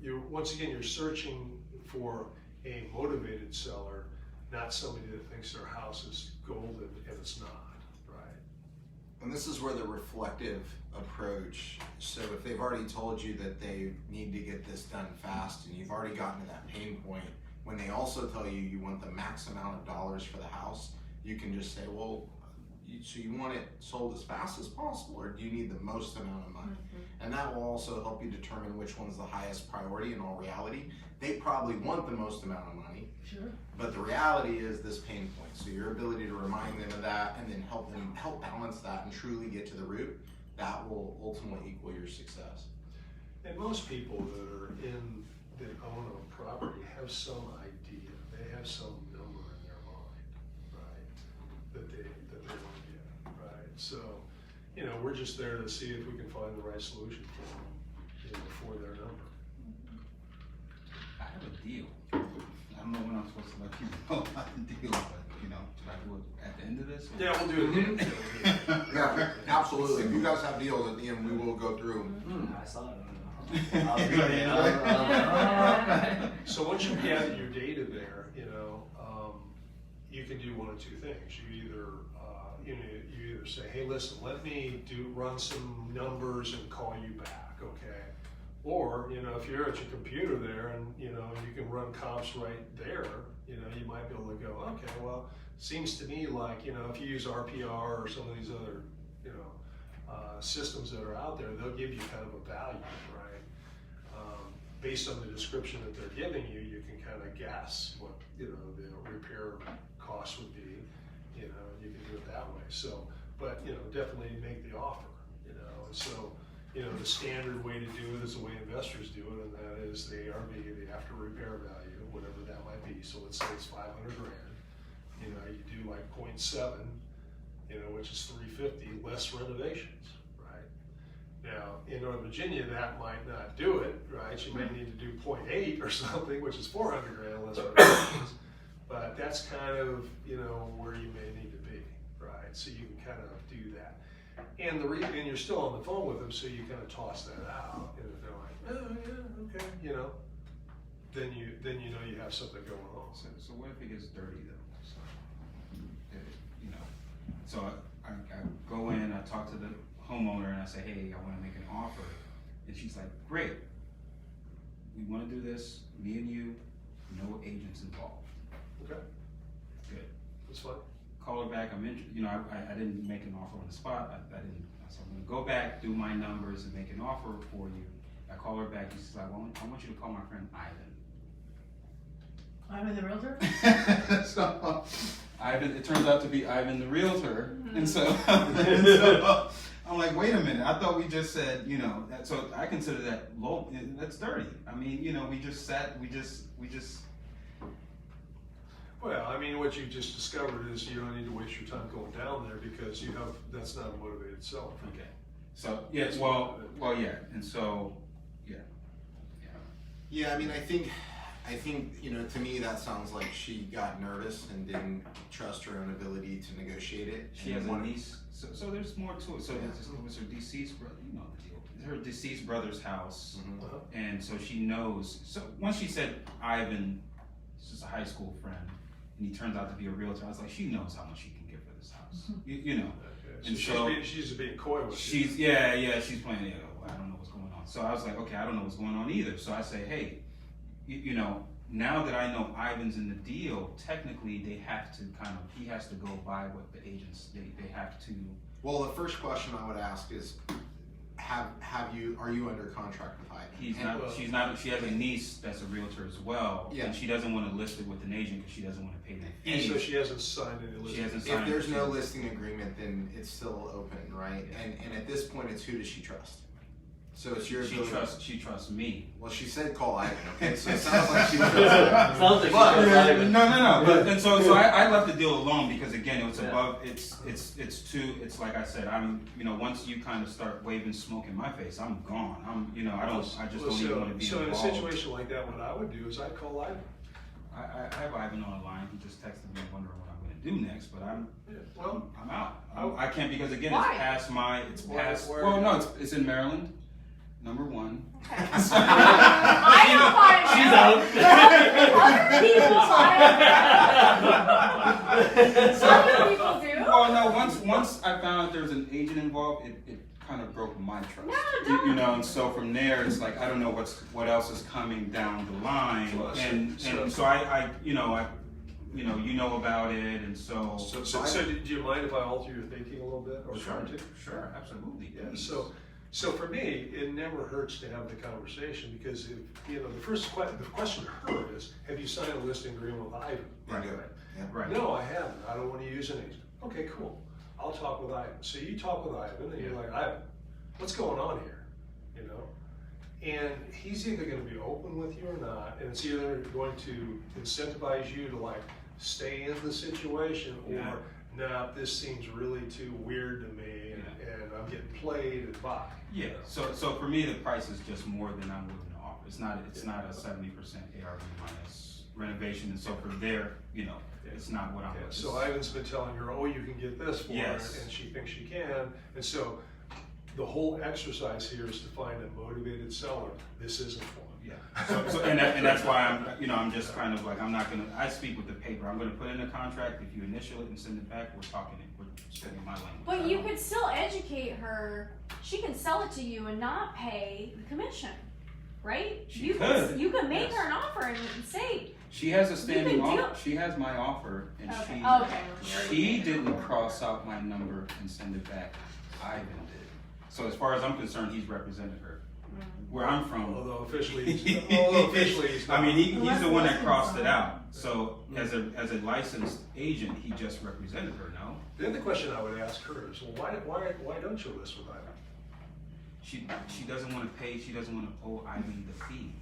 you're once again, you're searching for a motivated seller, not somebody that thinks their house is golden and it's not, right? And this is where the reflective approach, so if they've already told you that they need to get this done fast and you've already gotten to that pain point, when they also tell you you want the max amount of dollars for the house, you can just say, well, so you want it sold as fast as possible, or do you need the most amount of money? And that will also help you determine which one's the highest priority in all reality. They probably want the most amount of money, Sure. but the reality is this pain point. So your ability to remind them of that and then help balance that and truly get to the root, that will ultimately equal your success. And most people that own a property have some idea, they have some number in their mind, right, that they want to get, right? So, you know, we're just there to see if we can find the right solution for them, you know, for their number. I have a deal. I don't know when I'm supposed to let you know about the deal, but you know, should I do it at the end of this? Or? Yeah, we'll do it. Yeah, absolutely. If you guys have deals at the end, we will go through. I saw it. So once you gather your data there, you know, you can do one of two things. You either say, hey, listen, let me run some numbers and call you back, okay? Or, you know, if you're at your computer there and, you know, you can run comps right there, you know, you might be able to go, okay, well, seems to me like, you know, if you use RPR or some of these other, you know, systems that are out there, they'll give you kind of a value, right? Based on the description that they're giving you, you can kind of guess what, you know, the repair cost would be, you know, you can do it that way. So, but, you know, definitely make the offer, you know, and so, you know, the standard way to do it is the way investors do it, and that is the ARV, the after repair value, whatever that might be. So let's say it's 500 grand, you know, you do like 0.7, you know, which is 350 less renovations, right? Now, in Northern Virginia, that might not do it, right? You may need to do 0.8 or something, which is 400 grand less renovations. But that's kind of, you know, where you may need to be, right? So you can kind of do that. And and you're still on the phone with them, so you kind of toss that out. And if they're like, oh yeah, okay, you know, then you know you have something going on. So what if it gets dirty though? So, you know, so I go in, I talk to the homeowner, and I say, hey, I want to make an offer, and she's like, great, we want to do this, me and you, no agents involved. Okay, Good. that's fine. Call her back. You know, I didn't make an offer on the spot. I didn't. So I'm gonna go back, do my numbers, and make an offer for you. I call her back. And she's like, well, I want you to call my friend Ivan. Ivan the realtor? So Ivan, it turns out to be Ivan the realtor, and so, I'm like, wait a minute. I thought we just said, you know. So I consider that low. That's dirty. I mean, you know, we just. Well, I mean, what you just discovered is you don't need to waste your time going down there because that's not a motivated seller. Okay. So yeah, well, yeah, and so Yeah, I mean, I think, you know, to me that sounds like she got nervous and didn't trust her own ability to negotiate it. She has a niece, so there's more to it. So it was her deceased brother, you know the deal. It's her deceased brother's house, and so she knows. So once she said Ivan, this is a high school friend, and he turns out to be a realtor, I was like, she knows how much she can get for this house, you know. Okay. And So she's being coy with you. she's playing. I don't know what's going on. So I was like, okay, I don't know what's going on either. So I say, hey, you know, now that I know Ivan's in the deal, technically he has to go by what the agents, they have to. Well, the first question I would ask is, are you under contract with Ivan? She's not, she has a niece that's a realtor as well, Yeah. and she doesn't want to list it with an agent because she doesn't want to pay the And fees. so she hasn't signed any listing. She hasn't If signed. there's no listing agreement, then it's still open, right? Yeah. And at this point, it's who does she trust? So it's your She ability. she trusts me. Well, she said call Ivan, okay? So it sounds like she trusts Sounds like she But- trusts Ivan. No. But and so I left the deal alone because again it was Yeah. above. It's like I said. Once you kind of start waving smoke in my face, I'm gone. I just don't even want to be So in a involved. situation like that, what I would do is I'd call Ivan. I have Ivan on the line. He just texted me wondering what I'm going to do next, but I'm out. I can't because again Why? it's past my. It's Why- past. why are Well, you- no, it's in Maryland. Number one. I don't mind She's now. out. Other people, other people do. Well, no. Once I found out there was an agent involved, it kind of broke my trust. No, don't. And so from there, it's like I don't know what else is coming down the line, Well, and so- so I you know about it, and so. So do you mind if I alter your thinking a little bit, or try to? Sure, absolutely. Yeah. please. So for me, it never hurts to have the conversation because if the question to her is, have you signed a listing agreement with Ivan? Right. Yeah. Right. No, I haven't. I don't want to use an agent. Okay, cool. I'll talk with Ivan. So you talk with Ivan, and you're Yeah. like, Ivan, what's going on here? And he's either going to be open with you or not, and it's either going to incentivize you to like stay in the situation, or Yeah. nah, this seems really too weird to me, and I'm getting played and bye. Yeah. So for me, the price is just more than I'm willing to offer. It's not a 70% ARV minus renovation, and so from there, it's not what I'm. Yeah, so Ivan's been telling her, oh, you can get this for Yes. her, and she thinks she can. And so the whole exercise here is to find a motivated seller. This isn't one. Yeah. So and that's why I'm just kind of like I speak with the paper. I'm gonna put in a contract. If you initial it and send it back, we're speaking my language. But you could still educate her. She can sell it to you and not pay the commission, right? She you could. You can make Yes. her an offer and say, She has a standing can deal- offer. She has my offer, and okay, she okay. didn't cross out my number and send it back. Ivan did. So as far as I'm concerned, he's represented her. Where I'm from, Although officially he's not. I mean, he's the one that crossed it out. So as a licensed agent, he just represented her. No, Then the question I would ask her is, well, why don't you list with Ivan? she doesn't want to pay. She doesn't want to owe Ivan the fee.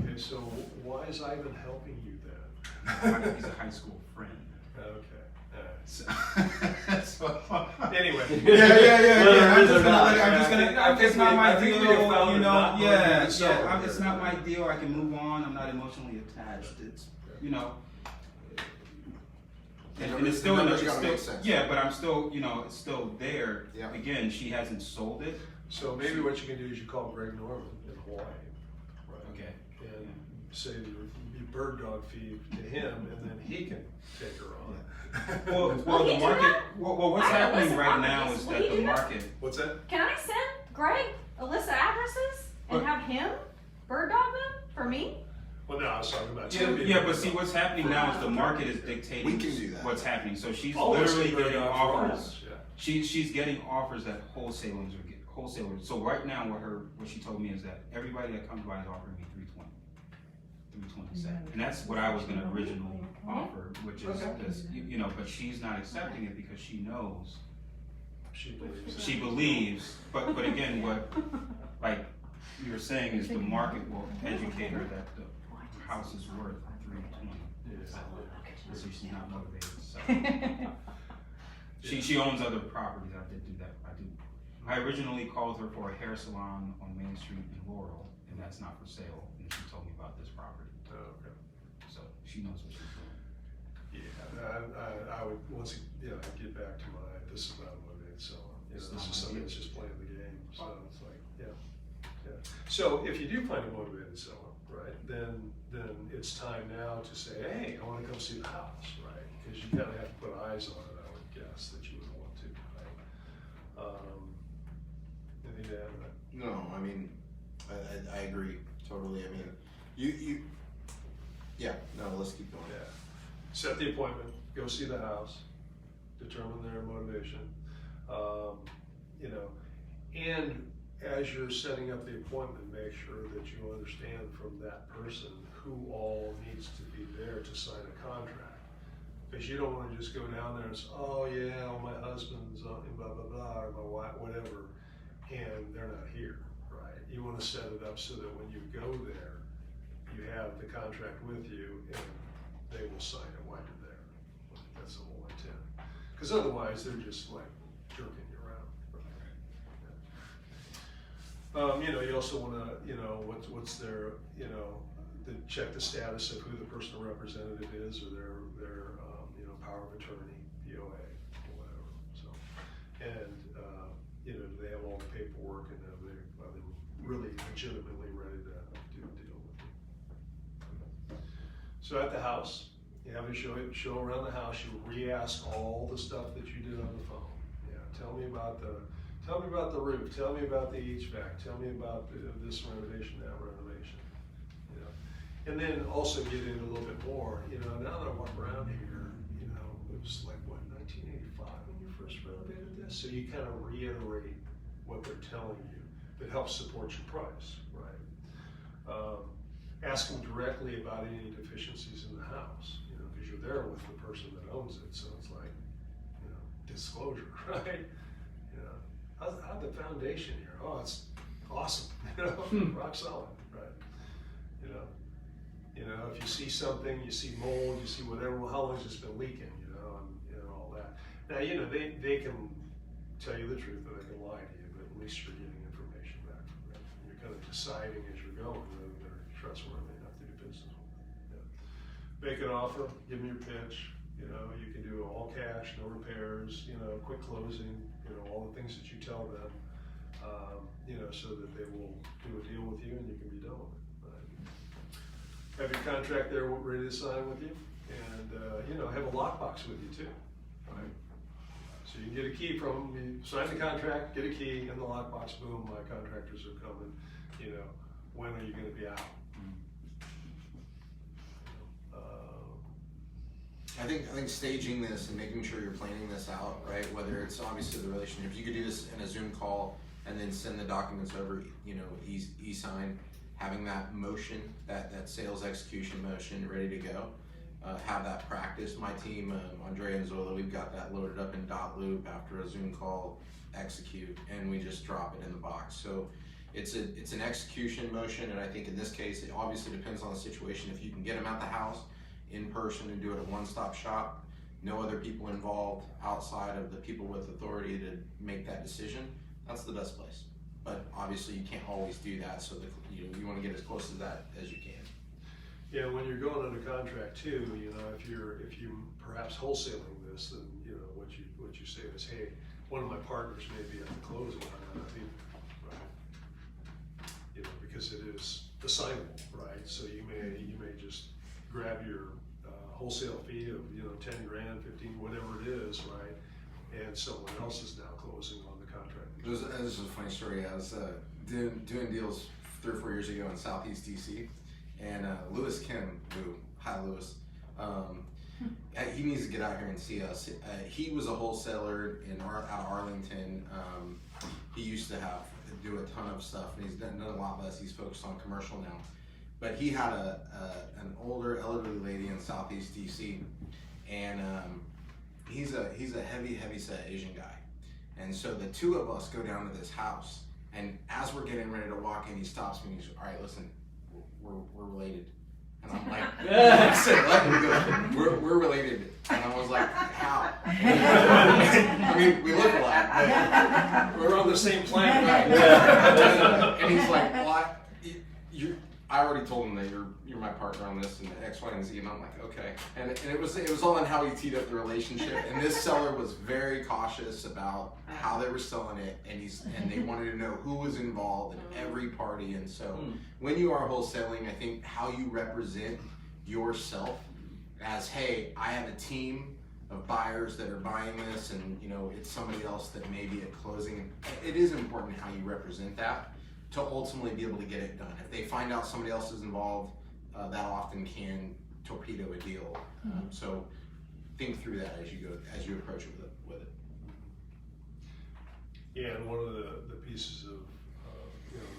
Okay, so why is Ivan helping you then? He's a high school friend. Okay. So, Anyway. Yeah. I'm just gonna. I think It's not my I think deal. we have found a not motivated seller It's here. not my deal. I can move on. I'm not emotionally attached. It's And it's still, numbers gotta make sense. yeah, but I'm still, it's still there. Yeah. Again, she hasn't sold it. So maybe what you can do is you call Greg Norman in Hawaii, right? Okay. And say you bird dog feed to him, and then he can take her on. Well, Will he the do market. that? Well, what's I don't happening listen right to now properties. is Will that he the do that? market. What's that? Can I send Greg a list of addresses and But- have him bird dog them for me? Well, no, I was talking about Yeah, you being yeah, a but see, bird what's happening now is the market is dictating We can do that. what's happening. So she's dog. Always literally bird getting dog for offers. us, yeah. She's getting offers that wholesalers are getting. Wholesalers. So right now, what she told me is that everybody that comes by is offering me 327, and that's what I was going to originally offer, which is Okay. this, but she's not accepting it because she knows. She believes. She believes, but again, what like you were saying is the market will educate her that the house is worth 320. So she's not motivated to sell. She owns other properties. I did do that. I originally called her for a hair salon on Main Street in Laurel, and that's not for sale. And she told me about this property, Oh, okay. so she knows what she's doing. Yeah, I would once again get back to this is not a motivated seller. This is somebody that's just playing the game. So it's like, yeah. So if you do find a motivated seller, right, then it's time now to say, hey, I want to come see the house, right? Because you kind of have to put eyes on it. I would guess that you would want to, right? Anything to add to that? No, I mean, I agree totally. I mean, Yeah, no, let's keep going. Yeah. Set the appointment, go see the house, determine their motivation, you know, and as you're setting up the appointment, make sure that you understand from that person who all needs to be there to sign a contract. Because you don't wanna just go down there and say, oh yeah, well, my husband's blah, blah, blah, or my wife, whatever, and they're not here, right? You wanna set it up so that when you go there, you have the contract with you and they will sign it while you're there. That's the whole intent. Because otherwise, they're just like jerking you around. You know, you also wanna, you know, what's their, you know, check the status of who the personal representative is, or their you know, power of attorney, POA, or whatever. So, and you know, do they have all the paperwork, and are they really legitimately ready to do a deal with you? So at the house, you have a show around the house. You re-ask all the stuff that you did on the phone. Yeah, tell me about the roof. Tell me about the HVAC. Tell me about this renovation, that renovation. You know, and then also get in a little bit more. You know, now that I walk around here, you know, it was like what, 1985 when you first renovated this. So you kind of reiterate what they're telling you. That helps support your price, right? Ask them directly about any deficiencies in the house, you know, because you're there with the person that owns it, so it's like, you know, disclosure, right? You know, how's the foundation here? Oh, it's awesome, you know, rock solid, right? You know, if you see something, you see mold, you see whatever, well, how long has this been leaking, you know, and you know, all that. Now, you know, they can tell you the truth, or they can lie to you, but at least you're getting information back from them. You're kind of deciding as you're going whether they're trustworthy enough to do business with. Yeah. Make an offer, give them your pitch. You know, you can do all cash, no repairs. You know, quick closing. You know, all the things that you tell them. You know, so that they will do a deal with you and you can be done with it. Right? Have your contract there ready to sign with you, and you know, have a lockbox with you too. Right? So you can get a key from them, you sign the contract, get a key in the lockbox, boom, my contractors are coming, you know, when are you gonna be out? I think staging this and making sure you're planning this out, right? Whether it's obviously the relationship, if you could do this in a Zoom call and then send the documents over, you know, e-sign, having that motion, that sales execution motion ready to go. Have that practice. My team, Andre and Zola, we've got that loaded up in .loop after a Zoom call, execute, and we just drop it in the box. So it's an execution motion, and I think in this case, it obviously depends on the situation. If you can get them at the house in person and do it at one-stop shop, no other people involved outside of the people with authority to make that decision, that's the best place. But obviously you can't always do that, so you want to get as close to that as you can. Yeah, when you're going under contract too, you know, if you perhaps wholesaling this, then you know what you say is, hey, one of my partners may be at the closing on that either, right? You know, because it is assignable, right? So you may just grab your wholesale fee of 10 grand, 15, whatever it is, right? And someone else is now closing on the contract. This is a funny story. I was doing deals 3 or 4 years ago in Southeast DC, and Lewis Kim, hi Lewis, he needs to get out here and see us. He was a wholesaler out of Arlington. He used to do a ton of stuff, and he's done a lot less. He's focused on commercial now. But he had an older elderly lady in Southeast DC, and he's a heavy set Asian guy. And so the two of us go down to this house, and as we're getting ready to walk in, he stops me and he's like, all right, listen, we're related. And I'm like, I said, what? We're related. And I was like, how? I mean, we look alike, but we're on the same planet. Right? Yeah. And he's like, well, I already told him that you're my partner on this and X, Y, and Z, and I'm like, okay. And it was all on how he teed up the relationship. And this seller was very cautious about how they were selling it, and they wanted to know who was involved in every party. And so when you are wholesaling, I think how you represent yourself as, hey, I have a team of buyers that are buying this, and it's somebody else that may be at closing. It is important how you represent that to ultimately be able to get it done. If they find out somebody else is involved, that often can torpedo a deal. So think through that as you approach it with it. Yeah, and one of the pieces of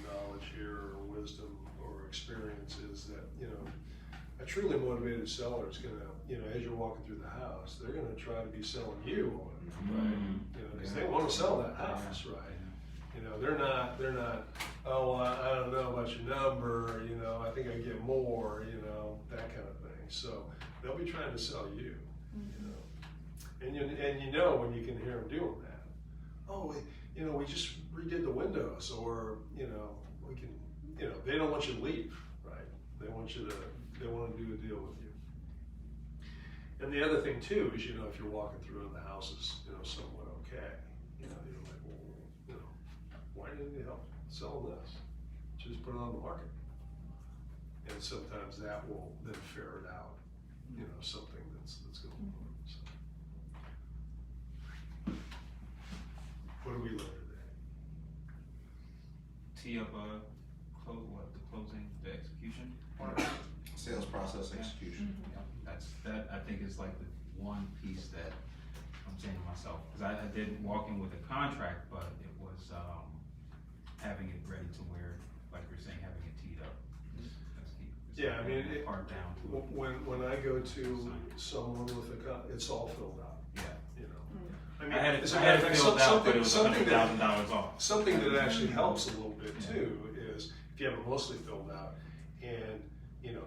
knowledge here, or wisdom, or experience is that a truly motivated seller is gonna, as you're walking through the house, they're gonna try to be selling you on it, right? Because they want to sell that house, right? They're not. Oh, well, I don't know about your number. I think I get more. That kind of thing. So they'll be trying to sell you. And when you can hear them doing that. Oh, we just redid the windows, or we can. They don't want you to leave, right? They want to do a deal with you. And the other thing too is, if you're walking through and the house is, somewhat okay, you're like, well, why didn't you help selling this? Just put it on the market. And sometimes that will then ferret out, something that's going on. So. What do we learn today? Tee up the closing, the execution part. Sales process execution. That I think is like the one piece that I'm saying to myself, because I did walk in with a contract, but it was having it ready to where, like you're saying, having it teed up. Yeah, I mean, part down to when I go to someone with it's all filled out. Yeah. I mean, I had it as a matter of fact, filled out, but it was something $100,000 off. Something that actually helps a little bit too is if you have it mostly filled out, and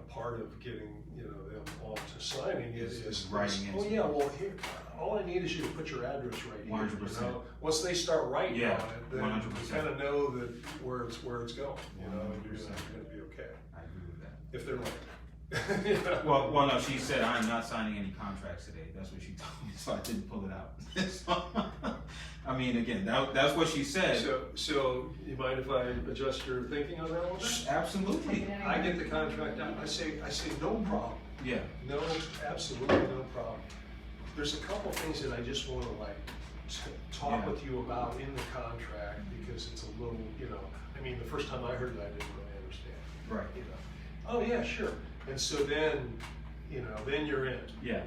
part of getting them all to signing it is writing. Oh yeah, well here, all I need is you to put your address right here. 100%. Once they start writing on it, then 100%. you kind of know that where it's going. And you're going to be okay. I agree with that. If they're like. Well, no, she said I'm not signing any contracts today. That's what she told me, so I didn't pull it out. I mean, again, that's what she said. So you mind if I adjust your thinking on that one? Absolutely. I get the contract out. I say no problem. Yeah. No, absolutely no problem. There's a couple things that I just want to talk with you about in the contract, because it's a little, I mean, the first time I heard it, I didn't really understand. Right. Oh yeah, sure. And so then, then you're in. Yeah.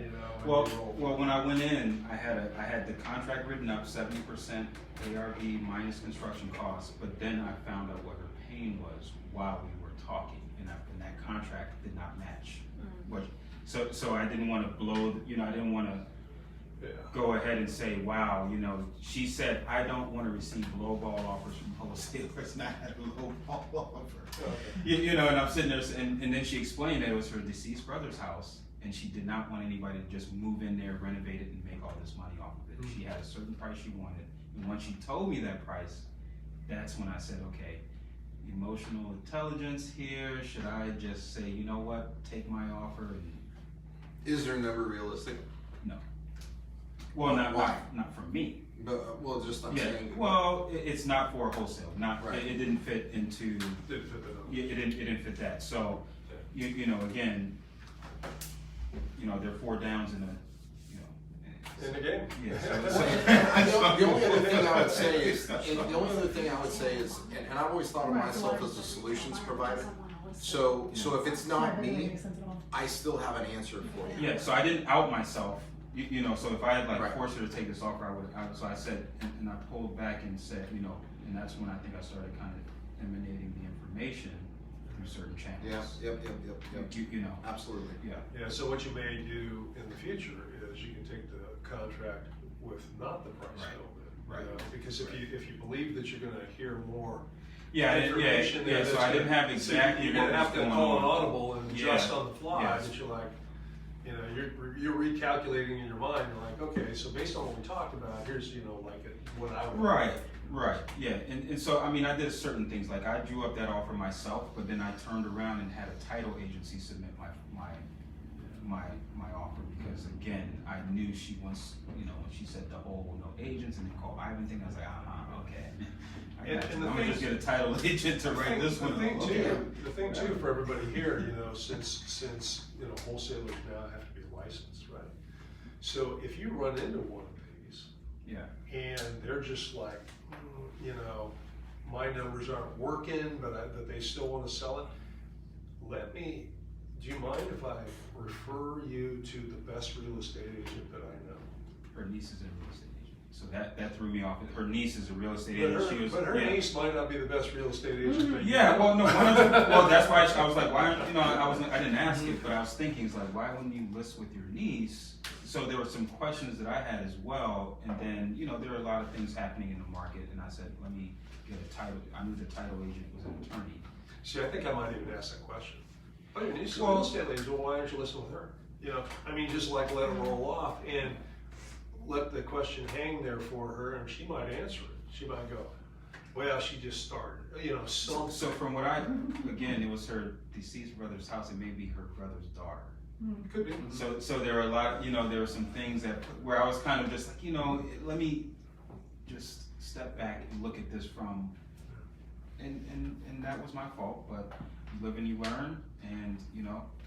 Well, when I went in, I had the contract written up, 70% ARV minus construction costs, but then I found out what her pain was while we were talking, and that contract did not match. So I didn't want to blow, I didn't want to go ahead and say, wow, she said, I don't want to receive lowball offers from wholesalers, and I had a lowball offer. Okay. And I'm sitting there, and then she explained that it was her deceased brother's house, and she did not want anybody to just move in there, renovate it, and make all this money off of it. She had a certain price she wanted, and once she told me that price, that's when I said, okay, emotional intelligence here, should I just say, you know what, take my offer? And is their number realistic? No. Well, why? Not for me. But I'm saying. Well, it's not for wholesale. Right. It didn't fit into. It didn't fit that. So, again, there are 4 downs in in the game. Yeah. The only other thing I would say is, and I've always thought of myself as a solutions provider. So if it's not me, I still have an answer for you. Yeah. So I didn't out myself. So if I had forced her to take this offer, I would. So I said, and I pulled back and said, and that's when I think I started kind of emanating the information through certain channels. Yep. Absolutely. Yeah. So what you may do in the future is you can take the contract with not the price filled in. Right. Because if you believe that you're going to hear more. Yeah. So I didn't have exactly. You're going to have to call an audible and adjust on the fly. Yes. That you're like. You're recalculating in your mind. You're like, okay, so based on what we talked about, here's what I would. Right. Yeah. And so I mean, I did certain things. Like I drew up that offer myself, but then I turned around and had a title agency submit my offer, because again, I knew she wants, when she said the whole no agents and then call Ivan thing, I was like, okay. I'm gonna just get a title agent to write this one. The thing too for everybody here, since wholesalers now have to be licensed, right? So if you run into one of these, and they're just like, my numbers aren't working, but that they still want to sell it, let me Do you mind if I refer you to the best real estate agent that I know? Her niece is a real estate agent, so that threw me off. Her niece is a real estate But agent. her, She was, but her yeah. niece might not be the best real estate agent. that you Yeah, know. well, no, well, that's why I was like, why aren't, I didn't ask it, but I was thinking, it's like, why wouldn't you list with your niece? So there were some questions that I had as well, and then, there are a lot of things happening in the market, and I said, let me get a title, I knew the title agent was an attorney. See, I think I might even ask that question. Oh, your niece is a real estate agent, well, why don't you listen with her? Just like let it roll off and let the question hang there for her, and she might answer it. She might go, well, she just started, something. So from what again, it was her deceased brother's house, it may be her brother's daughter. Could be. So there are a lot, there were some things where I was kind of just like, let me just step back and look at this from, and that was my fault, but you live and you learn, and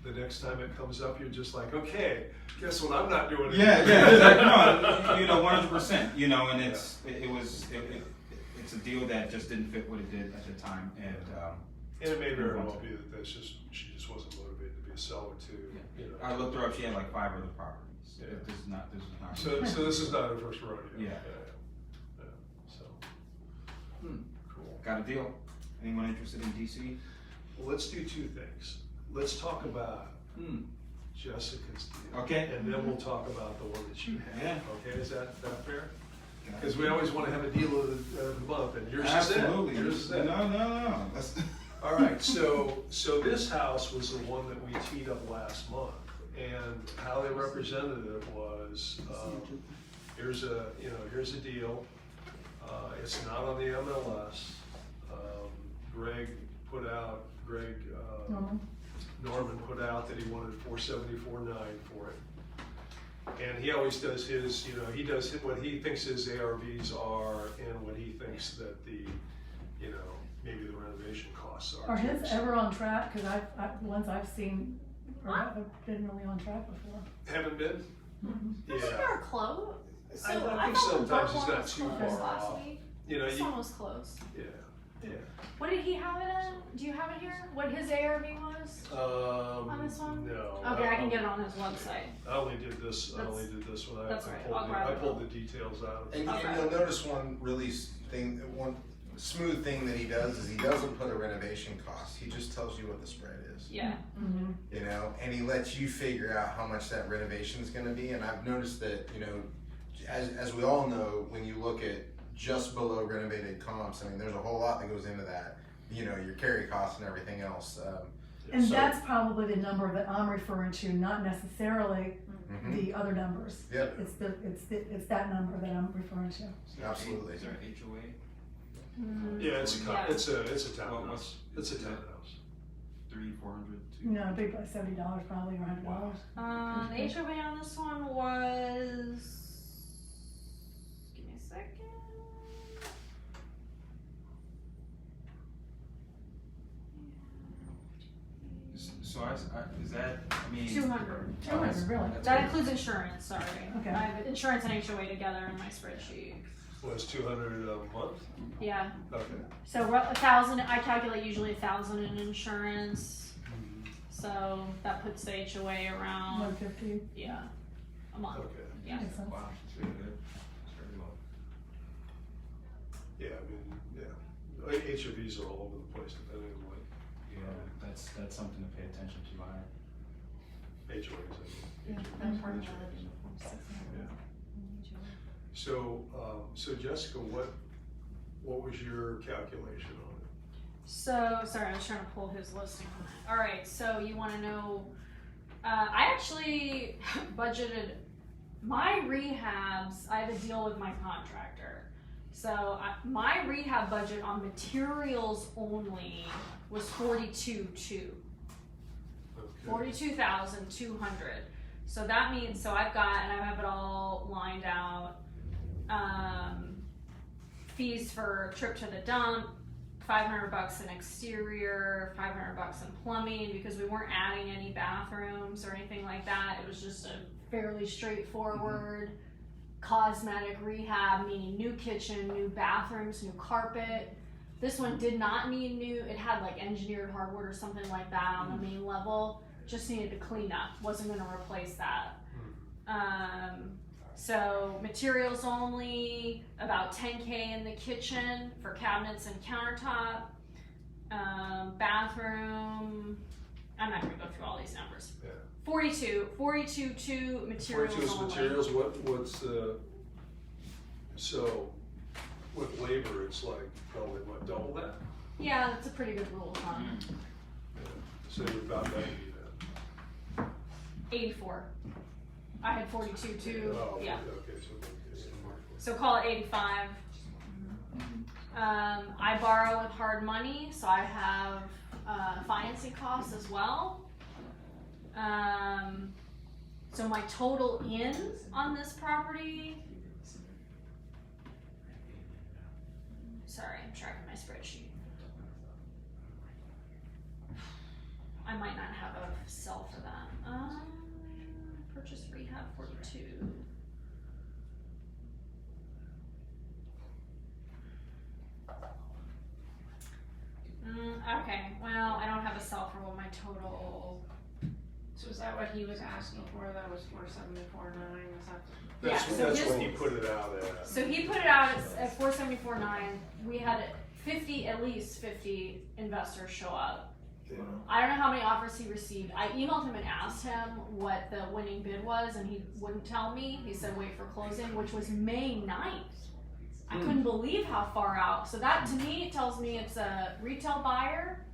The next time it comes up, you're just like, okay, guess what I'm not doing Yeah, exactly. No, 100%, and it's a deal that just didn't fit what it did at the time, and it may very well be that she just wasn't motivated to be a seller too. I looked her up, she had like 5 other properties. Yeah. This is not. So this is not her first rodeo. Yeah. So. Cool. Got a deal. Anyone interested in DC? Well, let's do 2 things. Let's talk about Jessica's deal. Okay. And then we'll talk about the one that you have. Yeah. Okay, is that fair? Because we always want to have a deal of the month, and yours Absolutely. is it. Yours is it. No. That's All right, so this house was the one that we teed up last month, and how they represented it was, here's a deal. It's not on the MLS. Norman put out that he wanted $474,900 for it. And he always does his, he does what he thinks his ARVs are and what he thinks that the, maybe the renovation costs are. Are his ever on track? Cause ones I've seen, or haven't been really on track before. Haven't been? Mm-hmm. I think they're close. So I think thought the sometimes dark he's one not was too close far last off. week. You know, This you- one was close. Yeah. What did he have it in? Do you have it here? What his ARV was? On this one? No. Okay, I can get it on his website. I only did this one. That's all right. I'll grab I it. pulled the details out of it. And you'll notice one smooth thing that he does is he doesn't put a renovation cost. He just tells you what the spread is. Yeah. Mm-hmm. And he lets you figure out how much that renovation is going to be. And I've noticed that, as we all know, when you look at just below renovated comps, I mean, there's a whole lot that goes into that. Your carry costs and everything else. And that's probably the number that I'm referring to, not necessarily Mhm. the other numbers. Yep. It's that number that I'm referring to. Absolutely. Is there an HOA? Yeah, it's a What- townhouse. what's- It's a is that townhouse. 300, 400, No, big like $70 probably, or $100. The HOA on this one was. Give me a second. So is that, I mean. 200. 200, really? That's That good. includes insurance, sorry. Okay. I have insurance and HOA together in my spreadsheet. Was $200 a month? Yeah. Okay. So 1,000, I calculate usually 1,000 in insurance. So that puts the HOA around, 150. yeah, a month. Okay. Yeah. Makes sense. Wow, that's really good. That's very low. Yeah, HOVs are all over the place depending on what Yeah, that's something to pay attention to. HOAs. Yeah, that's part of that. So Jessica, what was your calculation on it? So, sorry, I was trying to pull his listing on it. All right, so you want to know, I actually budgeted my rehabs. I have a deal with my contractor. So my rehab budget on materials only was $42,200. $42,200. So that means, I've got, and I have it all lined out, fees for trip to the dump, $500 in exterior, $500 in plumbing, because we weren't adding any bathrooms or anything like that. It was just a fairly straightforward cosmetic rehab, meaning new kitchen, new bathrooms, new carpet. This one did not need new, it had like engineered hardwood or something like that on the main level, just needed to clean up, wasn't gonna replace that. So materials only, about 10K in the kitchen for cabinets and countertop. Bathroom, I'm not gonna go through all these numbers. Yeah. 42 materials 42 is only. materials, what's the, so with labor, it's like probably what, double that? Yeah, that's a pretty good rule of thumb. Yeah. So you're about 90 then. 84. I had 42 too, Oh, yeah. okay, so. So call it 85. I borrow with hard money, so I have financing costs as well. So my total in on this property, sorry, I'm tracking my spreadsheet. I might not have a cell for that. Purchase rehab 42. Okay, well, I don't have a cell for what my total. So is that what he was asking for? That was 474.9. Was that? That's, Yeah, so that's his- when you put it out at. So he put it out at 474.9. We had 50, at least 50 investors show up. Yeah. I don't know how many offers he received. I emailed him and asked him what the winning bid was, and he wouldn't tell me. He said wait for closing, which was May 9th. I couldn't believe how far out. So that to me tells me it's a retail buyer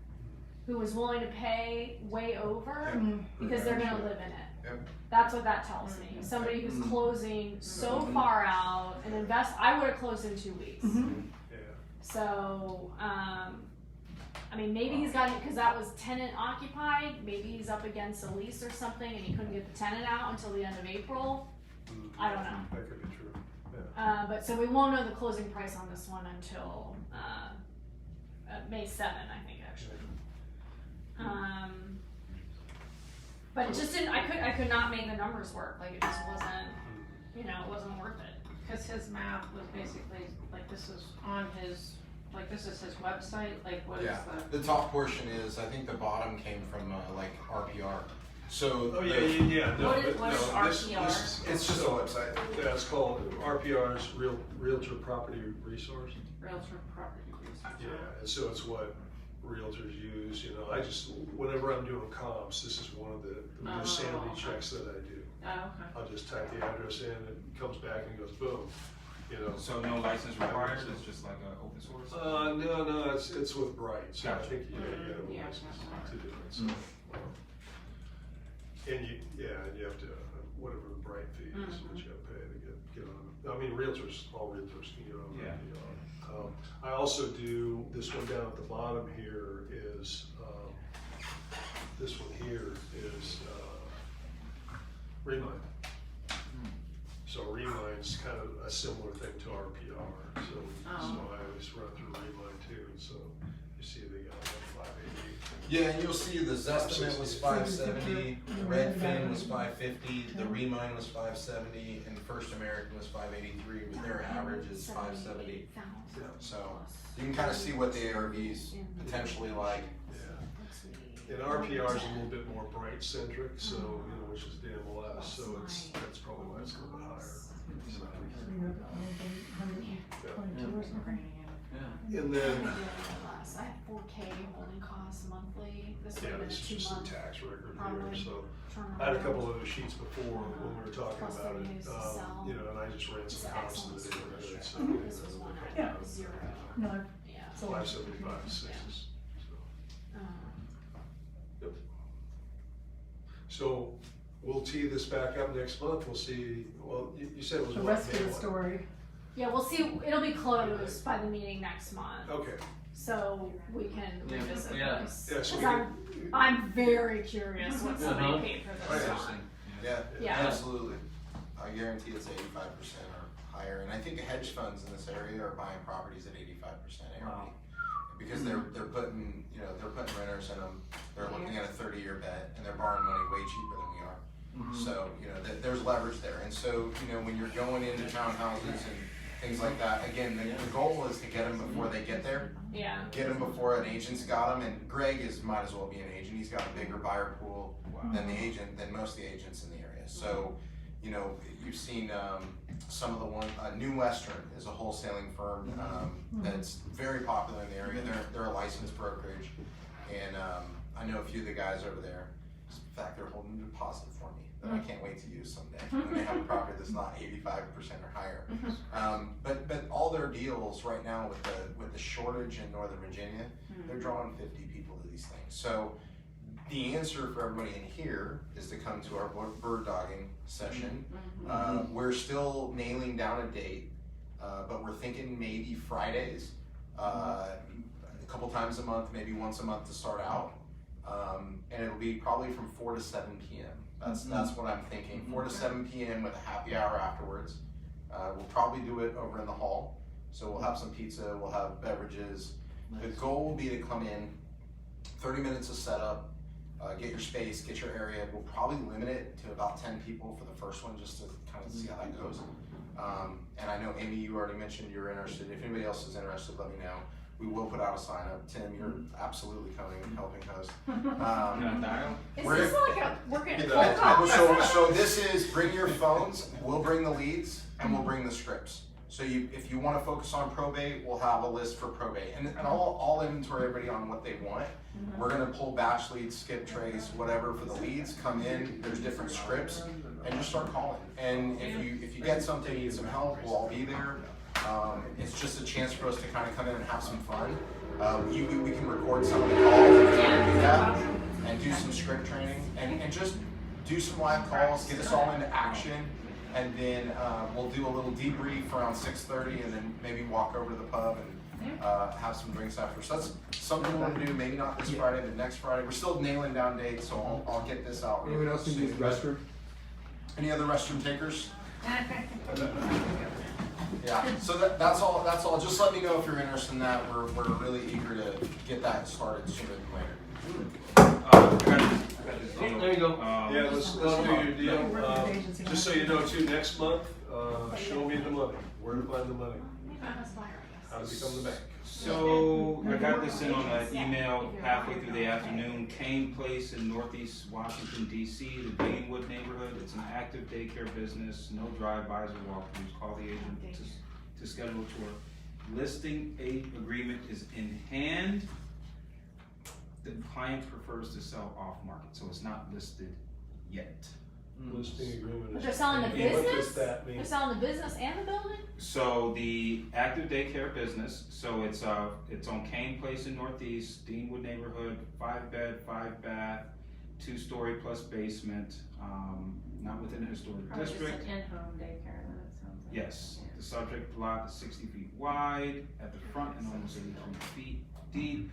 who was willing to pay way over because they're gonna live in it. Yep. That's what that tells me. Somebody who's closing so far out and I would have closed in 2 weeks. Yeah. So, I mean, maybe he's got it because that was tenant occupied. Maybe he's up against a lease or something and he couldn't get the tenant out until the end of April. I don't know. That could be true. Yeah. But so we won't know the closing price on this one until May 7, I think, actually. But it just didn't. I could not make the numbers work. Like it just wasn't. It wasn't worth it. Because his math was basically like this is on his, like this is his website. Like what is Yeah, the? the top portion is, I think the bottom came from like RPR. So Oh, the- yeah, no, What is- but what is no, this RPR? is- It's just a website. Yeah, it's called, RPR's Realtor Property Resource. Realtor Property Research. Yeah, and so it's what realtors use, I just, whenever I'm doing comps, this is one of the sanity checks that I do. Oh, okay. I'll just type the address in, and it comes back and goes boom, So no license required, it's just like an open source? No, it's with Bright, so I Gotcha. think you have a Yeah, license gotcha. to do it, so. And you have to, whatever the Bright fee is, which you have to pay to get on. I mean, all realtors can get on. Yeah. I also do, this one down at the bottom here is, this one here is, Remind. So Remind's kind of a similar thing to RPR, so I always run through Remind too, so you see they got like 580. Yeah, and you'll see the Zestimate was 570, the Redfin was 550, the Remind was 570, and First American was 583, but their average is 570. So you can kind of see what the ARV's potentially like. Yeah. And RPR is a little bit more Bright centric, so, which is the MLS, so that's probably why it's a little bit higher. So, and then, I had 4K holding costs monthly. This would yeah, have been a this is 2 just the month. tax record here, Probably so. turnaround. I had a couple of those sheets before when we were talking Plus about 30 it, days to sell. and I just ran some It's comps to the excellent neighborhood, so. This was one I Yeah. had 0. No, Yeah. so 575, sixes, so. Yep. So we'll tee this back up next month. We'll see, well, you said it was the what, rest of May the what? story. Yeah, we'll see. It'll be closed by the meeting next month, Okay, so we can revisit Yeah. this. Yeah, so we 'Cause I'm very curious what somebody paid for this one. Interesting. Yeah, Yeah. absolutely. I guarantee it's 85% or higher, and I think hedge funds in this area are buying properties at 85% ARV. Wow. Because they're putting, they're putting renters in them, they're looking at a 30-year bet, and they're borrowing money way cheaper than we are. So, there's leverage there, and so, when you're going into townhouses things like that. Again, the goal is to get them before they get there. Yeah. Get them before an agent's got them, and Greg might as well be an agent. He's got a bigger buyer pool than most of the agents in the area. So, you know, you've seen some of the one. New Western is a wholesaling firm that's very popular in the area. They're a licensed brokerage, and I know a few of the guys over there. In fact, they're holding a deposit for me that I can't wait to use someday when they have a property that's not 85% or higher. But all their deals right now with the shortage in Northern Virginia, they're drawing 50 people to these things. So the answer for everybody in here is to come to our bird dogging session. We're still nailing down a date, but we're thinking maybe Fridays, a couple times a month, maybe once a month to start out. And it'll be probably from 4 to 7 p.m. That's what I'm thinking. 4 to 7 p.m. with a happy hour afterwards. We'll probably do it over in the hall. So we'll have some pizza, we'll have beverages. The goal will be to come in, 30 minutes of setup, get your space, get your area. We'll probably limit it to about 10 people for the first one just to kind of see how that goes. And I know, Amy, you already mentioned you're interested. If anybody else is interested, let me know. We will put out a sign up. Tim, you're absolutely coming and helping host. Is this like a working cold call? So this is bring your phones, we'll bring the leads, and we'll bring the scripts. So if you want to focus on probate, we'll have a list for probate. And I'll inventory everybody on what they want. We're going to pull batch leads, skip trace, whatever for the leads, come in, there's different scripts, and just start calling. And if you get something, need some help, we'll all be there. It's just a chance for us to kind of come in and have some fun. We can record some of the calls if you want to do that, and do some script training, and just do some live calls, get us all into action, and then we'll do a little debrief around 6:30, and then maybe walk over to the pub and have some drinks after. So that's something we'll do, maybe not this Friday, but next Friday. We're still nailing down dates, so I'll get this out. Anyone else use the restroom? Any other restroom takers? Yeah, so that's all. Just let me know if you're interested in that. We're really eager to get that started sooner than later. There you go. Yeah, let's do your deal. Just so you know too, next month, show me the money. Where to find the money? How to become the bank. So I got this in on an email halfway through the afternoon. Kane Place in Northeast Washington, D.C., the Danewood neighborhood. It's an active daycare business. No drive-bys or walkthroughs. Call the agent to schedule a tour. Listing agreement is in hand. The client prefers to sell off-market, so it's not listed yet. Listing agreement. But they're selling the What business? does that mean? They're selling the business and the building? So the active daycare business, so it's on Kane Place in Northeast, Deanwood neighborhood, 5-bed, 5-bath, 2-story plus basement, not within a historic Probably just district. an in-home daycare, then it sounds like. Yes, the subject lot is 60 feet wide at the front and almost 83 feet deep.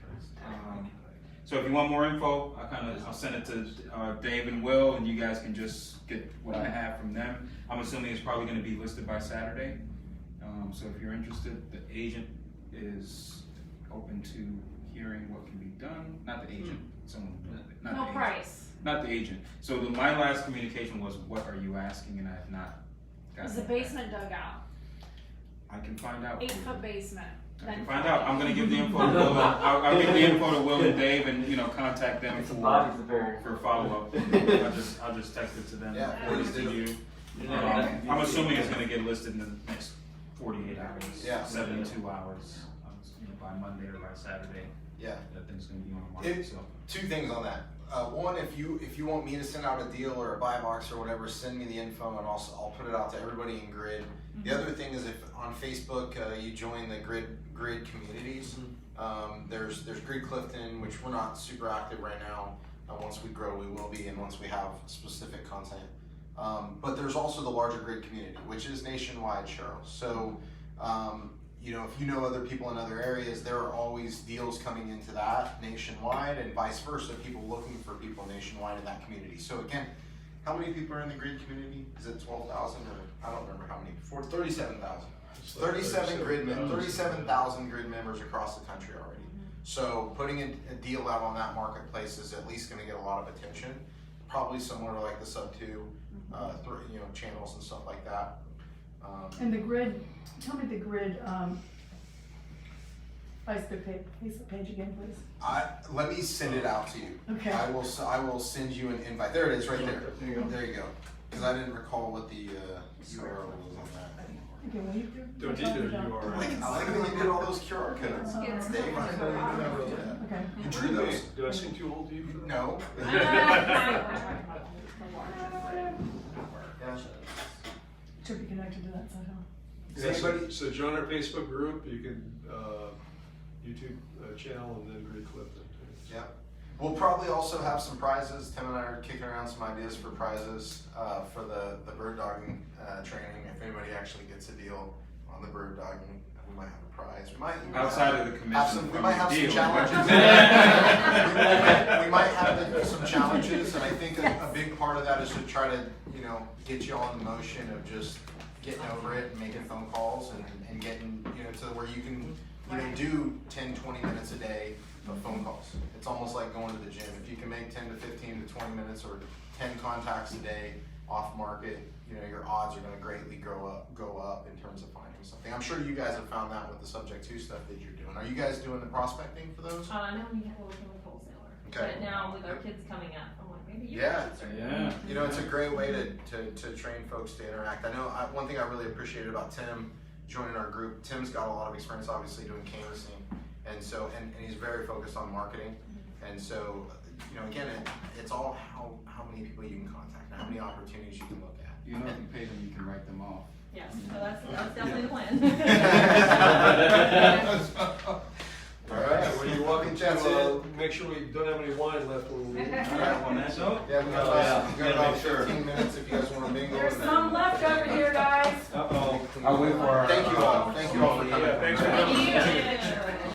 So if you want more info, I'll send it to Dave and Will, and you guys can just get what I have from them. I'm assuming it's probably going to be listed by Saturday. So if you're interested, the agent is open to hearing what can be done. Not the agent, someone. Not No the agent. price. Not the agent. So my last communication was, "What are you asking?" And I have not gotten Is the it back. basement dug out? I can find out. 8-foot basement. I can find out. I'm gonna give the info to Will. I'll give the info to Will and Dave, and contact them for follow up. I'll just text it to them. Yeah, Forward it please to do. you. I'm assuming it's gonna get listed in the next 48 hours. Yeah. 72 hours. By Monday or by Saturday. Yeah. That thing's gonna be on the market. So. Two things on that. One, if you want me to send out a deal or a buy box or whatever, send me the info, and I'll put it out to everybody in Grid. The other thing is, if on Facebook you join the Grid communities, there's Grid Clifton, which we're not super active right now. Once we grow, we will be, and once we have specific content. But there's also the larger Grid community, which is nationwide, Cheryl. So if you know other people in other areas, there are always deals coming into that nationwide, and vice versa, people looking for people nationwide in that community. So again, how many people are in the Grid community? Is it 12,000 or I don't remember how many before? 37,000. 37,000 Grid members across the country already. So putting a deal out on that marketplace is at least going to get a lot of attention. Probably similar to like the Sub2 channels and stuff like that. And the grid, tell me the grid, Facebook page again, please. Let me send it out to you. Okay. I will send you an invite. There it is, right there. There you go. There you go. Because I didn't recall what the URL was on that. Okay, well, you Don't need the URL. I like that you did all those QR codes. Yes. Dave, I didn't know you did that. Okay. You drew those? Did I seem too old to you for that? No. Should be connected to that somehow. Yeah, so join our Facebook group, you can, YouTube channel, and then Grid Clifton. Yep. We'll probably also have some prizes. Tim and I are kicking around some ideas for prizes for the bird dogging training. If anybody actually gets a deal on the bird dogging, we might have a prize. We might Outside of the commission. we might have some deal. challenges. we might have some challenges, and I think a big part of that is to try to get you on the motion of just getting over it and making phone calls and getting to where you can do 10-20 minutes a day of phone calls. It's almost like going to the gym. If you can make 10 to 15 to 20 minutes or 10 contacts a day off market, your odds are going to greatly go up in terms of finding something. I'm sure you guys have found that with the Subject 2 stuff that you're doing. Are you guys doing the prospecting for those? No, we have a working with wholesaler. Okay. But now with our kids coming up, I'm like, maybe you Yeah. should start. Yeah. It's a great way to train folks to interact. I know one thing I really appreciated about Tim joining our group, Tim's got a lot of experience obviously doing canvassing, and so and he's very focused on marketing, and so again it's all how many people you can contact and how many opportunities you can look at. If you pay them, you can write them off. Yes, so that's definitely the plan. All right, well, you're welcome to Make sure we don't have any wine left when we leave. On that note? Yeah, we got about 15 minutes if you guys want to mingle. There's some left over here, guys. Uh-oh. I'll wait for our. Thank you